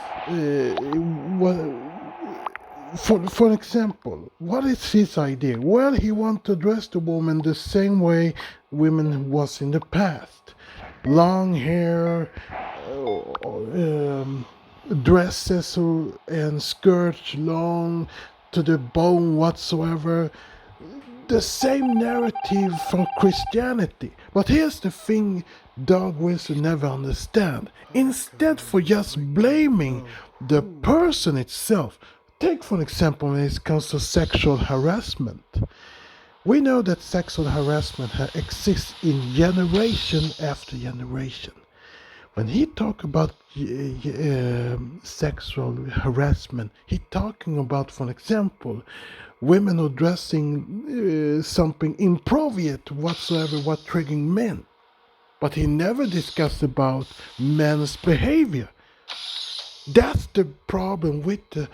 [SPEAKER 1] For example, what is his idea? Well, he wants to dress the woman the same way women was in the past. Long hair, dresses and skirts long to the bone whatsoever. The same narrative from Christianity. But here's the thing Doug Wilson never understand. Instead for just blaming the person itself, take for example when it comes to sexual harassment. We know that sexual harassment exists in generation after generation. When he talk about sexual harassment, he talking about, for example, women who dressing something inappropriate whatsoever, what triggering men. But he never discussed about men's behavior. That's the problem with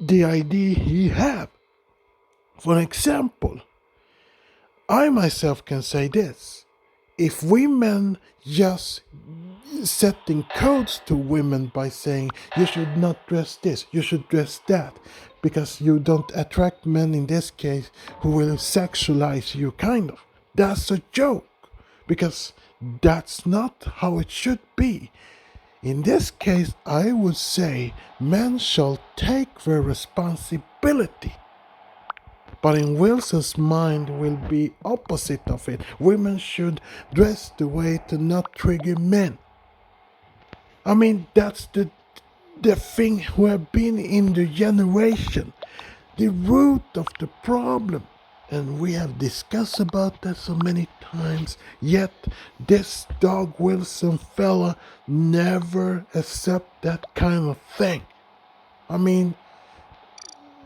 [SPEAKER 1] the idea he have. For example, I myself can say this. If women just setting codes to women by saying you should not dress this, you should dress that, because you don't attract men in this case who will sexualize you kind of. That's a joke, because that's not how it should be. In this case, I would say men shall take their responsibility. But in Wilson's mind will be opposite of it. Women should dress the way to not trigger men. I mean, that's the thing who have been in the generation. The root of the problem. And we have discussed about that so many times. Yet this Doug Wilson fella never accept that kind of thing. I mean,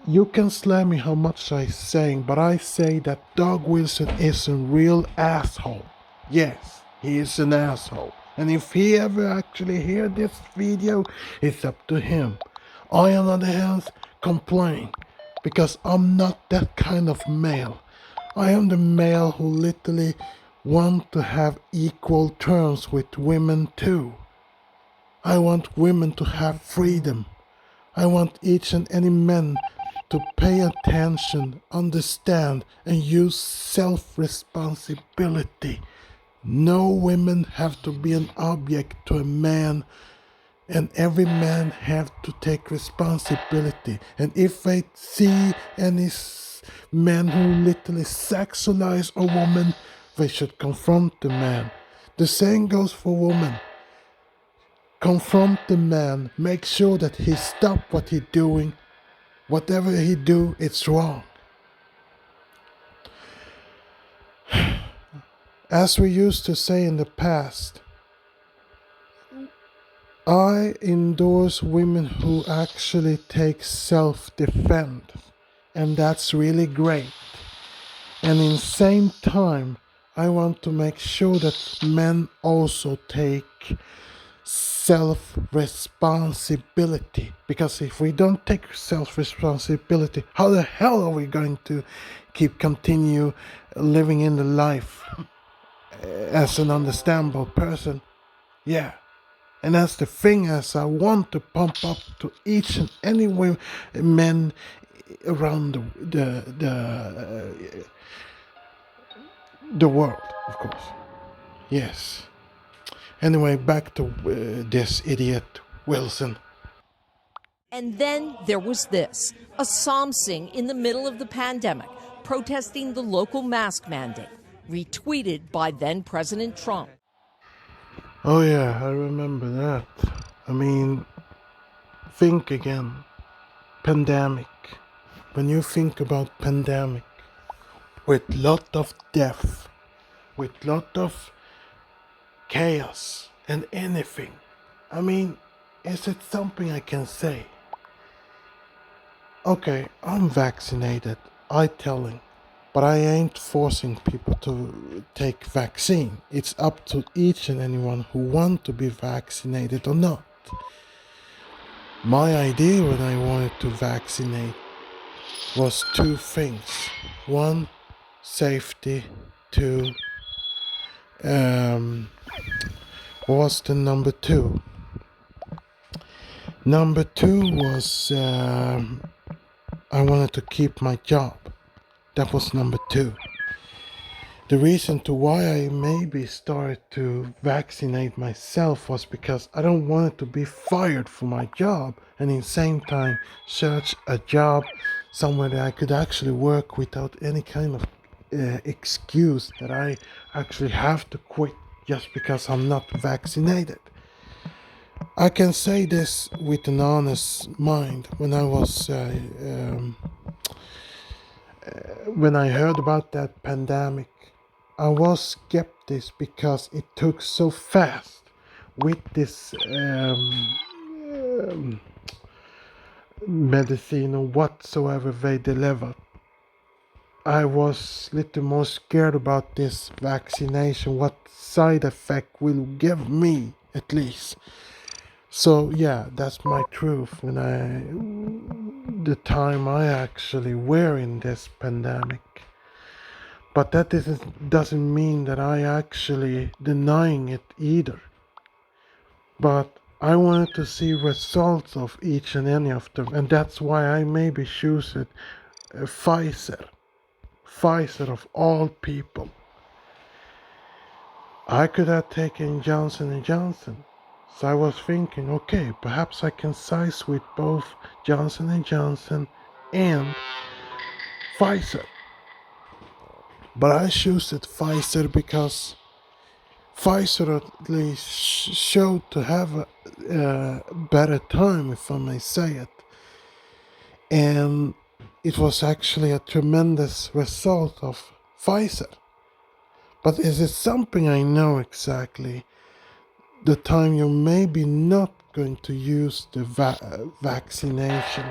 [SPEAKER 1] you can slam me how much I saying, but I say that Doug Wilson is a real asshole. Yes, he is an asshole. And if he ever actually hear this video, it's up to him. I, on the other hand, complain because I'm not that kind of male. I am the male who literally want to have equal terms with women too. I want women to have freedom. I want each and any man to pay attention, understand, and use self-responsibility. No women have to be an object to a man, and every man have to take responsibility. And if I see any men who literally sexualize a woman, they should confront the man. The same goes for women. Confront the man, make sure that he stop what he doing. Whatever he do, it's wrong. As we used to say in the past, I endorse women who actually take self-defense, and that's really great. And in the same time, I want to make sure that men also take self-responsibility, because if we don't take self-responsibility, how the hell are we going to continue living in the life as an understandable person? Yeah. And that's the thing, as I want to pump up to each and any men around the world, of course. Yes. Anyway, back to this idiot Wilson.
[SPEAKER 4] And then there was this, a psalm sing in the middle of the pandemic, protesting the local mask mandate, retweeted by then President Trump.
[SPEAKER 1] Oh yeah, I remember that. I mean, think again. Pandemic. When you think about pandemic, with lot of death, with lot of chaos and anything. I mean, is it something I can say? Okay, I'm vaccinated, I telling, but I ain't forcing people to take vaccine. It's up to each and anyone who want to be vaccinated or not. My idea when I wanted to vaccinate was two things. One, safety. Two, what was the number two? Number two was I wanted to keep my job. That was number two. The reason to why I maybe started to vaccinate myself was because I don't want to be fired for my job, and in the same time search a job somewhere that I could actually work without any kind of excuse that I actually have to quit just because I'm not vaccinated. I can say this with an honest mind. When I heard about that pandemic, I was skeptic because it took so fast with this medicine or whatsoever they delivered. I was a little more scared about this vaccination, what side effect will give me at least. So yeah, that's my truth. The time I actually were in this pandemic. But that doesn't mean that I actually denying it either. But I wanted to see results of each and any of them, and that's why I maybe choose it Pfizer. Pfizer of all people. I could have taken Johnson & Johnson. So I was thinking, okay, perhaps I can size with both Johnson & Johnson and Pfizer. But I choose it Pfizer because Pfizer at least showed to have a better time, if I may say it. And it was actually a tremendous result of Pfizer. But is it something I know exactly? The time you're maybe not going to use the vaccination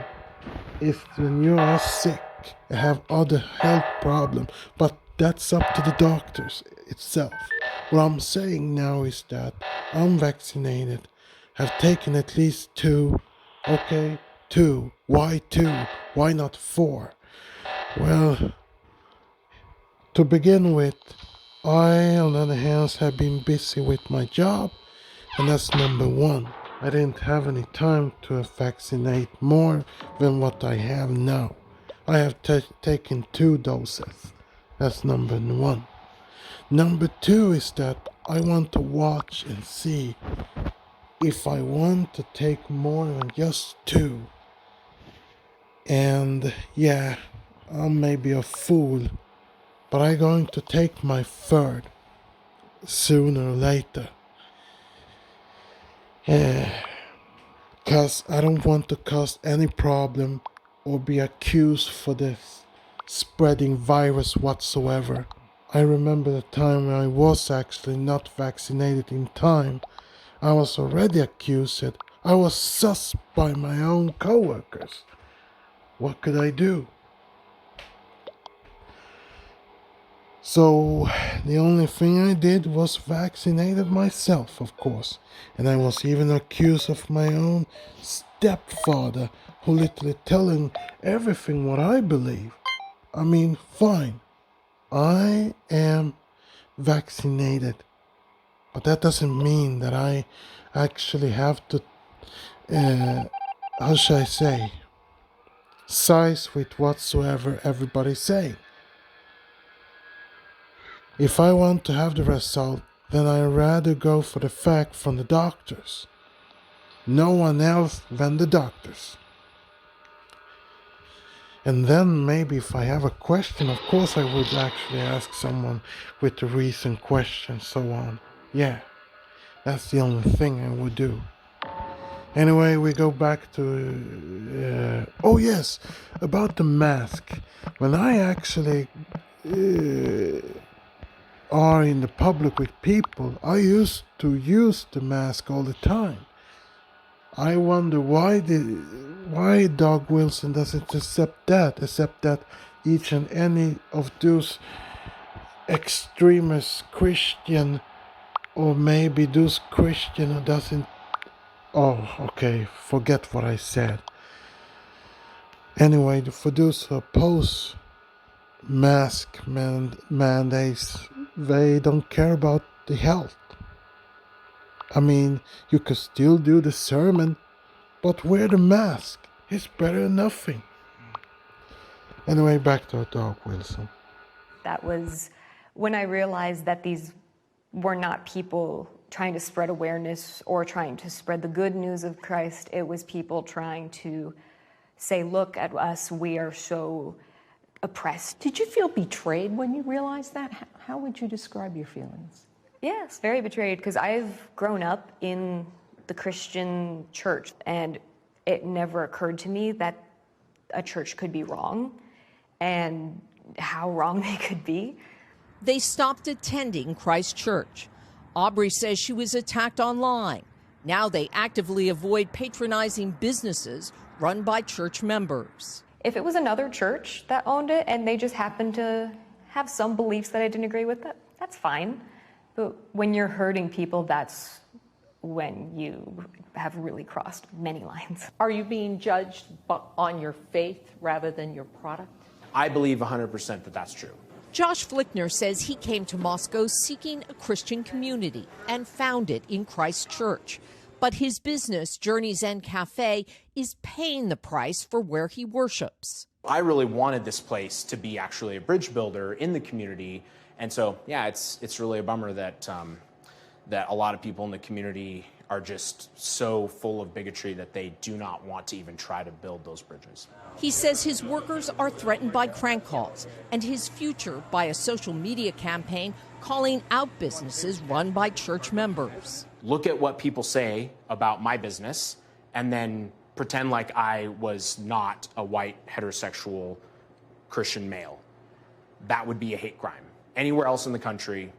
[SPEAKER 1] is when you are sick and have other health problems, but that's up to the doctors itself. What I'm saying now is that I'm vaccinated, have taken at least 2. Okay, 2. Why 2? Why not 4? Well, to begin with, I, on the other hand, have been busy with my job, and that's number 1. I didn't have any time to vaccinate more than what I have now. I have taken 2 doses. That's number 1. Number 2 is that I want to watch and see if I want to take more than just 2. And yeah, I'm maybe a fool, but I'm going to take my 3rd sooner or later. Because I don't want to cause any problem or be accused for this spreading virus whatsoever. I remember the time when I was actually not vaccinated in time. I was already accused. I was sus by my own coworkers. What could I do? So the only thing I did was vaccinated myself, of course. And I was even accused of my own stepfather, who literally telling everything what I believe. I mean, fine, I am vaccinated, but that doesn't mean that I actually have to, how should I say, size with whatsoever everybody's saying. If I want to have the result, then I'd rather go for the fact from the doctors. No one else than the doctors. And then maybe if I have a question, of course I would actually ask someone with the recent question, so on. Yeah, that's the only thing I would do. Anyway, we go back to... oh yes, about the mask. When I actually... are in the public with people, I used to use the mask all the time. I wonder why Doug Wilson doesn't accept that each and any of those extremist Christian, or maybe those Christian who doesn't... Oh, okay, forget what I said. Anyway, for those who oppose mask mandates, they don't care about the health. I mean, you could still do the sermon, but wear the mask. It's better than nothing. Anyway, back to Doug Wilson.
[SPEAKER 11] That was when I realized that these were not people trying to spread awareness or trying to spread the good news of Christ. It was people trying to say, look at us, we are so oppressed.
[SPEAKER 6] Did you feel betrayed when you realized that? How would you describe your feelings?
[SPEAKER 11] Yes, very betrayed, because I've grown up in the Christian church, and it never occurred to me that a church could be wrong and how wrong they could be.
[SPEAKER 4] They stopped attending Christ Church. Aubrey says she was attacked online. Now they actively avoid patronizing businesses run by church members.
[SPEAKER 11] If it was another church that owned it and they just happened to have some beliefs that I didn't agree with, that's fine. But when you're hurting people, that's when you have really crossed many lines.
[SPEAKER 6] Are you being judged on your faith rather than your product?
[SPEAKER 13] I believe 100% that that's true.
[SPEAKER 4] Josh Flickner says he came to Moscow seeking a Christian community and found it in Christ Church. But his business, Journey's End Cafe, is paying the price for where he worships.
[SPEAKER 13] I really wanted this place to be actually a bridge builder in the community. And so, yeah, it's really a bummer that that a lot of people in the community are just so full of bigotry that they do not want to even try to build those bridges.
[SPEAKER 4] He says his workers are threatened by crank calls and his future by a social media campaign calling out businesses run by church members.
[SPEAKER 13] Look at what people say about my business and then pretend like I was not a white heterosexual Christian male. That would be a hate crime. Anywhere else in the country,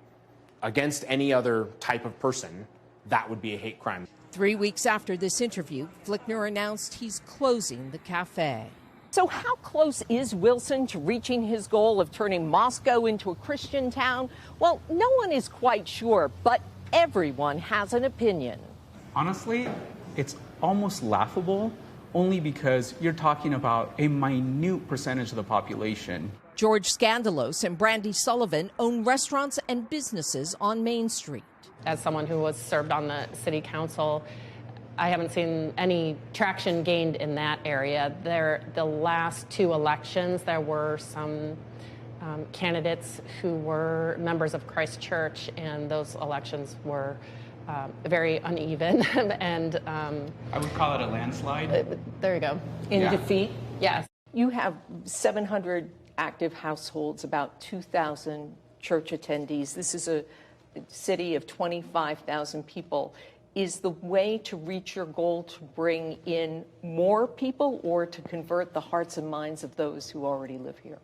[SPEAKER 13] against any other type of person, that would be a hate crime.
[SPEAKER 4] 3 weeks after this interview, Flickner announced he's closing the cafe.
[SPEAKER 6] So how close is Wilson to reaching his goal of turning Moscow into a Christian town? Well, no one is quite sure, but everyone has an opinion.
[SPEAKER 14] Honestly, it's almost laughable, only because you're talking about a minute percentage of the population.
[SPEAKER 4] George Scandalos and Brandy Sullivan own restaurants and businesses on Main Street.
[SPEAKER 15] As someone who was served on the city council, I haven't seen any traction gained in that area. The last 2 elections, there were some candidates who were members of Christ Church, and those elections were very uneven. And
[SPEAKER 14] I would call it a landslide.
[SPEAKER 15] there you go.
[SPEAKER 6] In defeat?
[SPEAKER 15] Yes.
[SPEAKER 6] You have 700 active households, about 2,000 church attendees. This is a city of 25,000 people. Is the way to reach your goal to bring in more people or to convert the hearts and minds of those who already live here?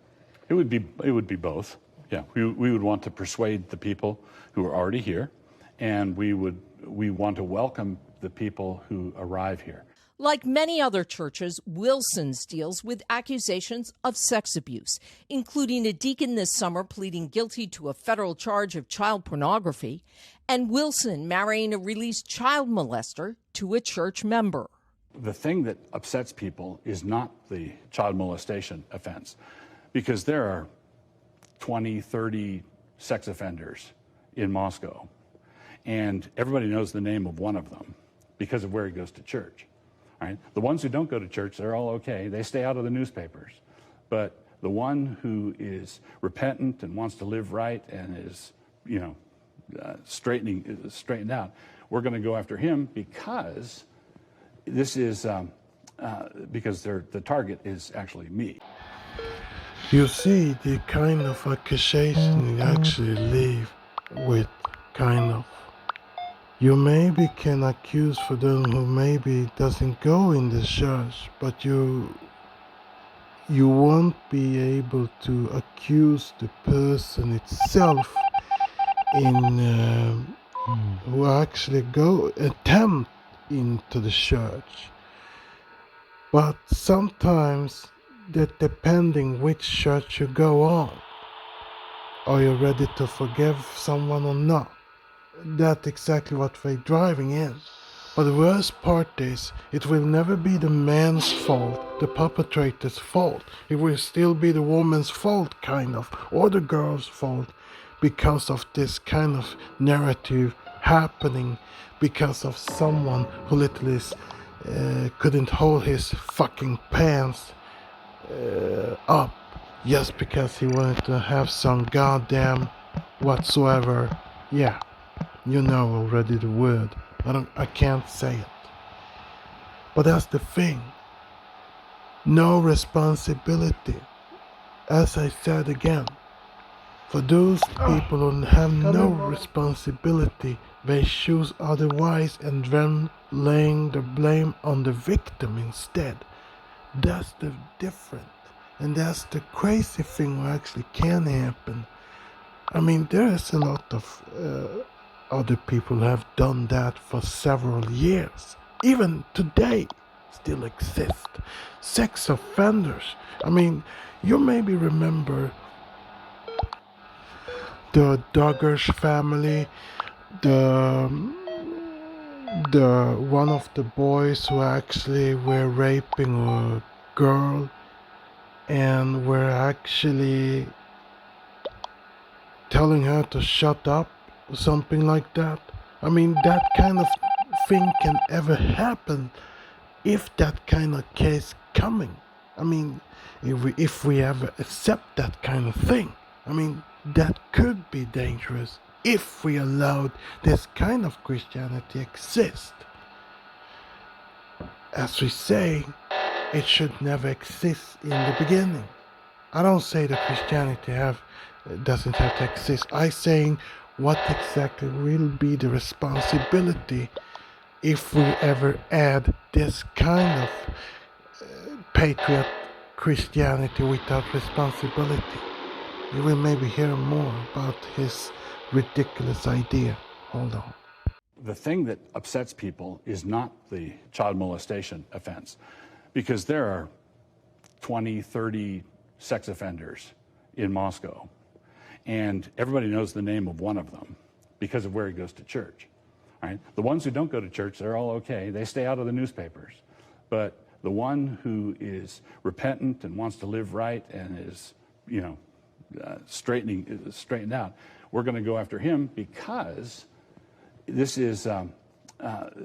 [SPEAKER 5] It would be both. Yeah, we would want to persuade the people who are already here, and we want to welcome the people who arrive here.
[SPEAKER 4] Like many other churches, Wilson's deals with accusations of sex abuse, including a deacon this summer pleading guilty to a federal charge of child pornography, and Wilson marrying a released child molester to a church member.
[SPEAKER 5] The thing that upsets people is not the child molestation offense, because there are 20, 30 sex offenders in Moscow, and everybody knows the name of one of them because of where he goes to church. Right? The ones who don't go to church, they're all okay. They stay out of the newspapers. But the one who is repentant and wants to live right and is, straightened out, we're going to go after him because this is because the target is actually me.
[SPEAKER 1] You see, the kind of accusation you actually leave with kind of. You maybe can accuse for them who maybe doesn't go in the church, but you won't be able to accuse the person itself in who actually attempt into the church. But sometimes that depending which church you go on, are you ready to forgive someone or not? That's exactly what we're driving in. But the worst part is, it will never be the man's fault, the perpetrator's fault. It will still be the woman's fault, kind of, or the girl's fault, because of this kind of narrative happening, because of someone who literally couldn't hold his fucking pants up, just because he wanted to have some goddamn whatsoever. Yeah. You know already the word. I can't say it. But that's the thing. No responsibility. As I said again, for those people who have no responsibility, they choose otherwise and then laying the blame on the victim instead. That's the difference. And that's the crazy thing what actually can happen. I mean, there is a lot of other people have done that for several years. Even today, still exist. Sex offenders. I mean, you maybe remember the Doggers family, the one of the boys who actually were raping a girl and were actually telling her to shut up. Something like that. I mean, that kind of thing can ever happen if that kind of case coming. I mean, if we ever accept that kind of thing. I mean, that could be dangerous if we allowed this kind of Christianity exist. As we say, it should never exist in the beginning. I don't say that Christianity doesn't have to exist. I saying what exactly will be the responsibility if we ever add this kind of patriot Christianity without responsibility. You will maybe hear more about his ridiculous idea. Hold on.
[SPEAKER 5] The thing that upsets people is not the child molestation offense, because there are 20, 30 sex offenders in Moscow, and everybody knows the name of one of them because of where he goes to church. Right? The ones who don't go to church, they're all okay. They stay out of the newspapers. But the one who is repentant and wants to live right and is, straightened out, we're going to go after him because this is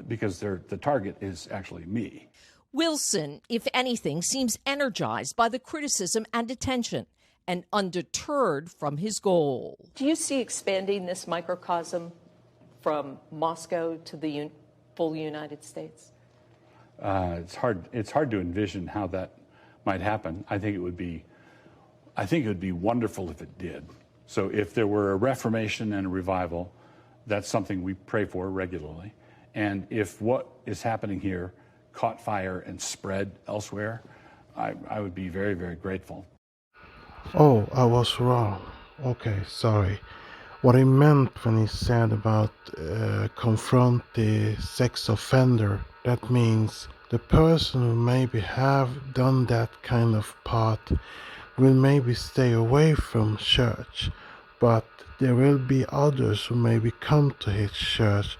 [SPEAKER 5] because the target is actually me.
[SPEAKER 4] Wilson, if anything, seems energized by the criticism and attention and undeterred from his goal.
[SPEAKER 6] Do you see expanding this microcosm from Moscow to the full United States?
[SPEAKER 5] It's hard to envision how that might happen. I think it would be wonderful if it did. So if there were a reformation and a revival, that's something we pray for regularly. And if what is happening here caught fire and spread elsewhere, I would be very, very grateful.
[SPEAKER 1] Oh, I was wrong. Okay, sorry. What he meant when he said about confront the sex offender, that means the person who maybe have done that kind of part will maybe stay away from church, but there will be others who maybe come to his church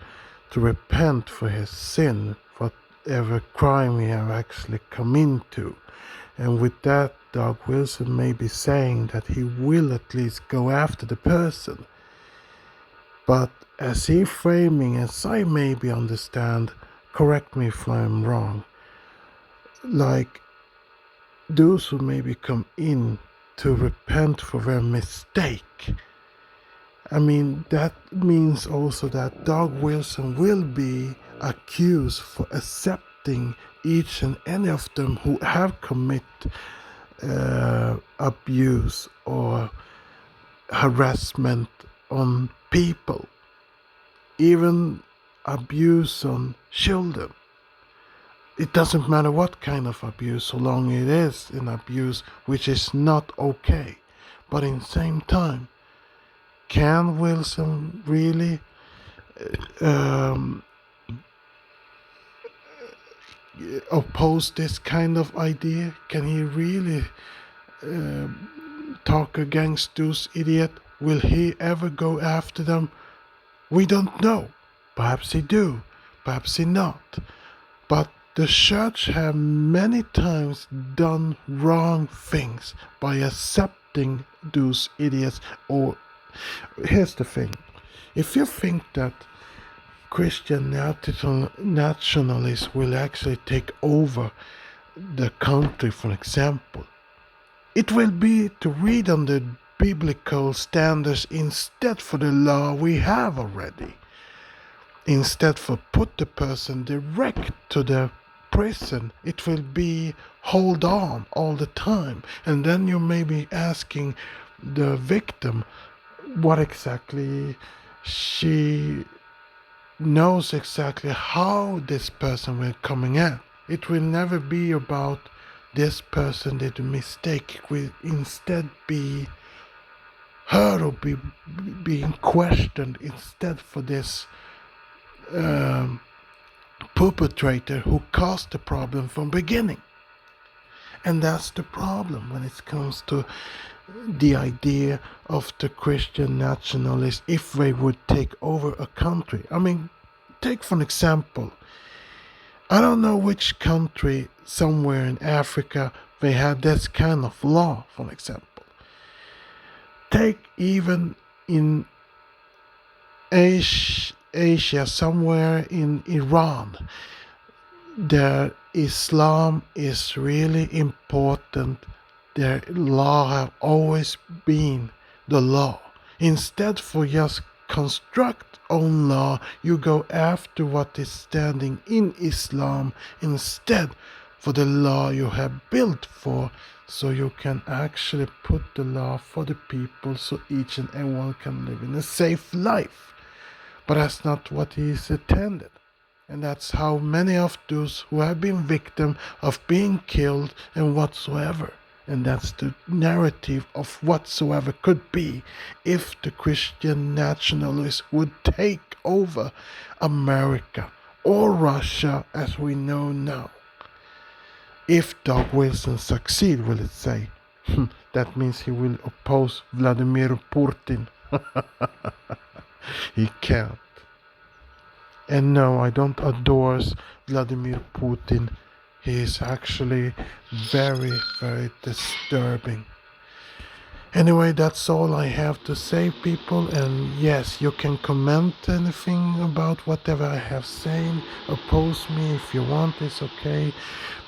[SPEAKER 1] to repent for his sin, whatever crime he have actually come into. And with that, Doug Wilson may be saying that he will at least go after the person. But as he framing, as I maybe understand, correct me if I'm wrong, like those who maybe come in to repent for their mistake, I mean, that means also that Doug Wilson will be accused for accepting each and any of them who have committed abuse or harassment on people, even abuse on children. It doesn't matter what kind of abuse, so long it is an abuse which is not okay. But in the same time, can Wilson really oppose this kind of idea? Can he really talk against those idiots? Will he ever go after them? We don't know. Perhaps he do, perhaps he not. But the church have many times done wrong things by accepting those idiots. Or here's the thing: if you think that Christian nationalists will actually take over the country, for example, it will be to read on the biblical standards instead for the law we have already. Instead for put the person direct to the prison, it will be hold on all the time. And then you may be asking the victim what exactly she knows exactly how this person will coming in. It will never be about this person did a mistake. It will instead be her or being questioned instead for this perpetrator who caused the problem from beginning. And that's the problem when it comes to the idea of the Christian nationalists if they would take over a country. I mean, take for an example, I don't know which country somewhere in Africa they had this kind of law, for example. Take even in Asia, somewhere in Iran, the Islam is really important. Their law have always been the law. Instead for just construct own law, you go after what is standing in Islam instead for the law you have built for, so you can actually put the law for the people so each and everyone can live in a safe life. But that's not what he is intended. And that's how many of those who have been victim of being killed and whatsoever. And that's the narrative of whatsoever could be if the Christian nationalists would take over America or Russia as we know now. If Doug Wilson succeed, will it say? That means he will oppose Vladimir Putin. He can't. And no, I don't endorse Vladimir Putin. He is actually very, very disturbing. Anyway, that's all I have to say, people. And yes, you can comment anything about whatever I have said. Oppose me if you want, it's okay.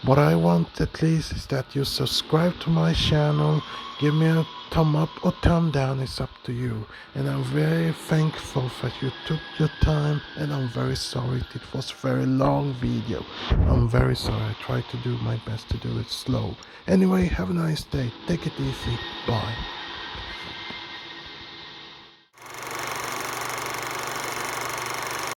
[SPEAKER 1] What I want at least is that you subscribe to my channel. Give me a thumb up or thumb down, it's up to you. And I'm very thankful that you took your time, and I'm very sorry it was a very long video. I'm very sorry. I tried to do my best to do it slow. Anyway, have a nice day. Take it easy. Bye.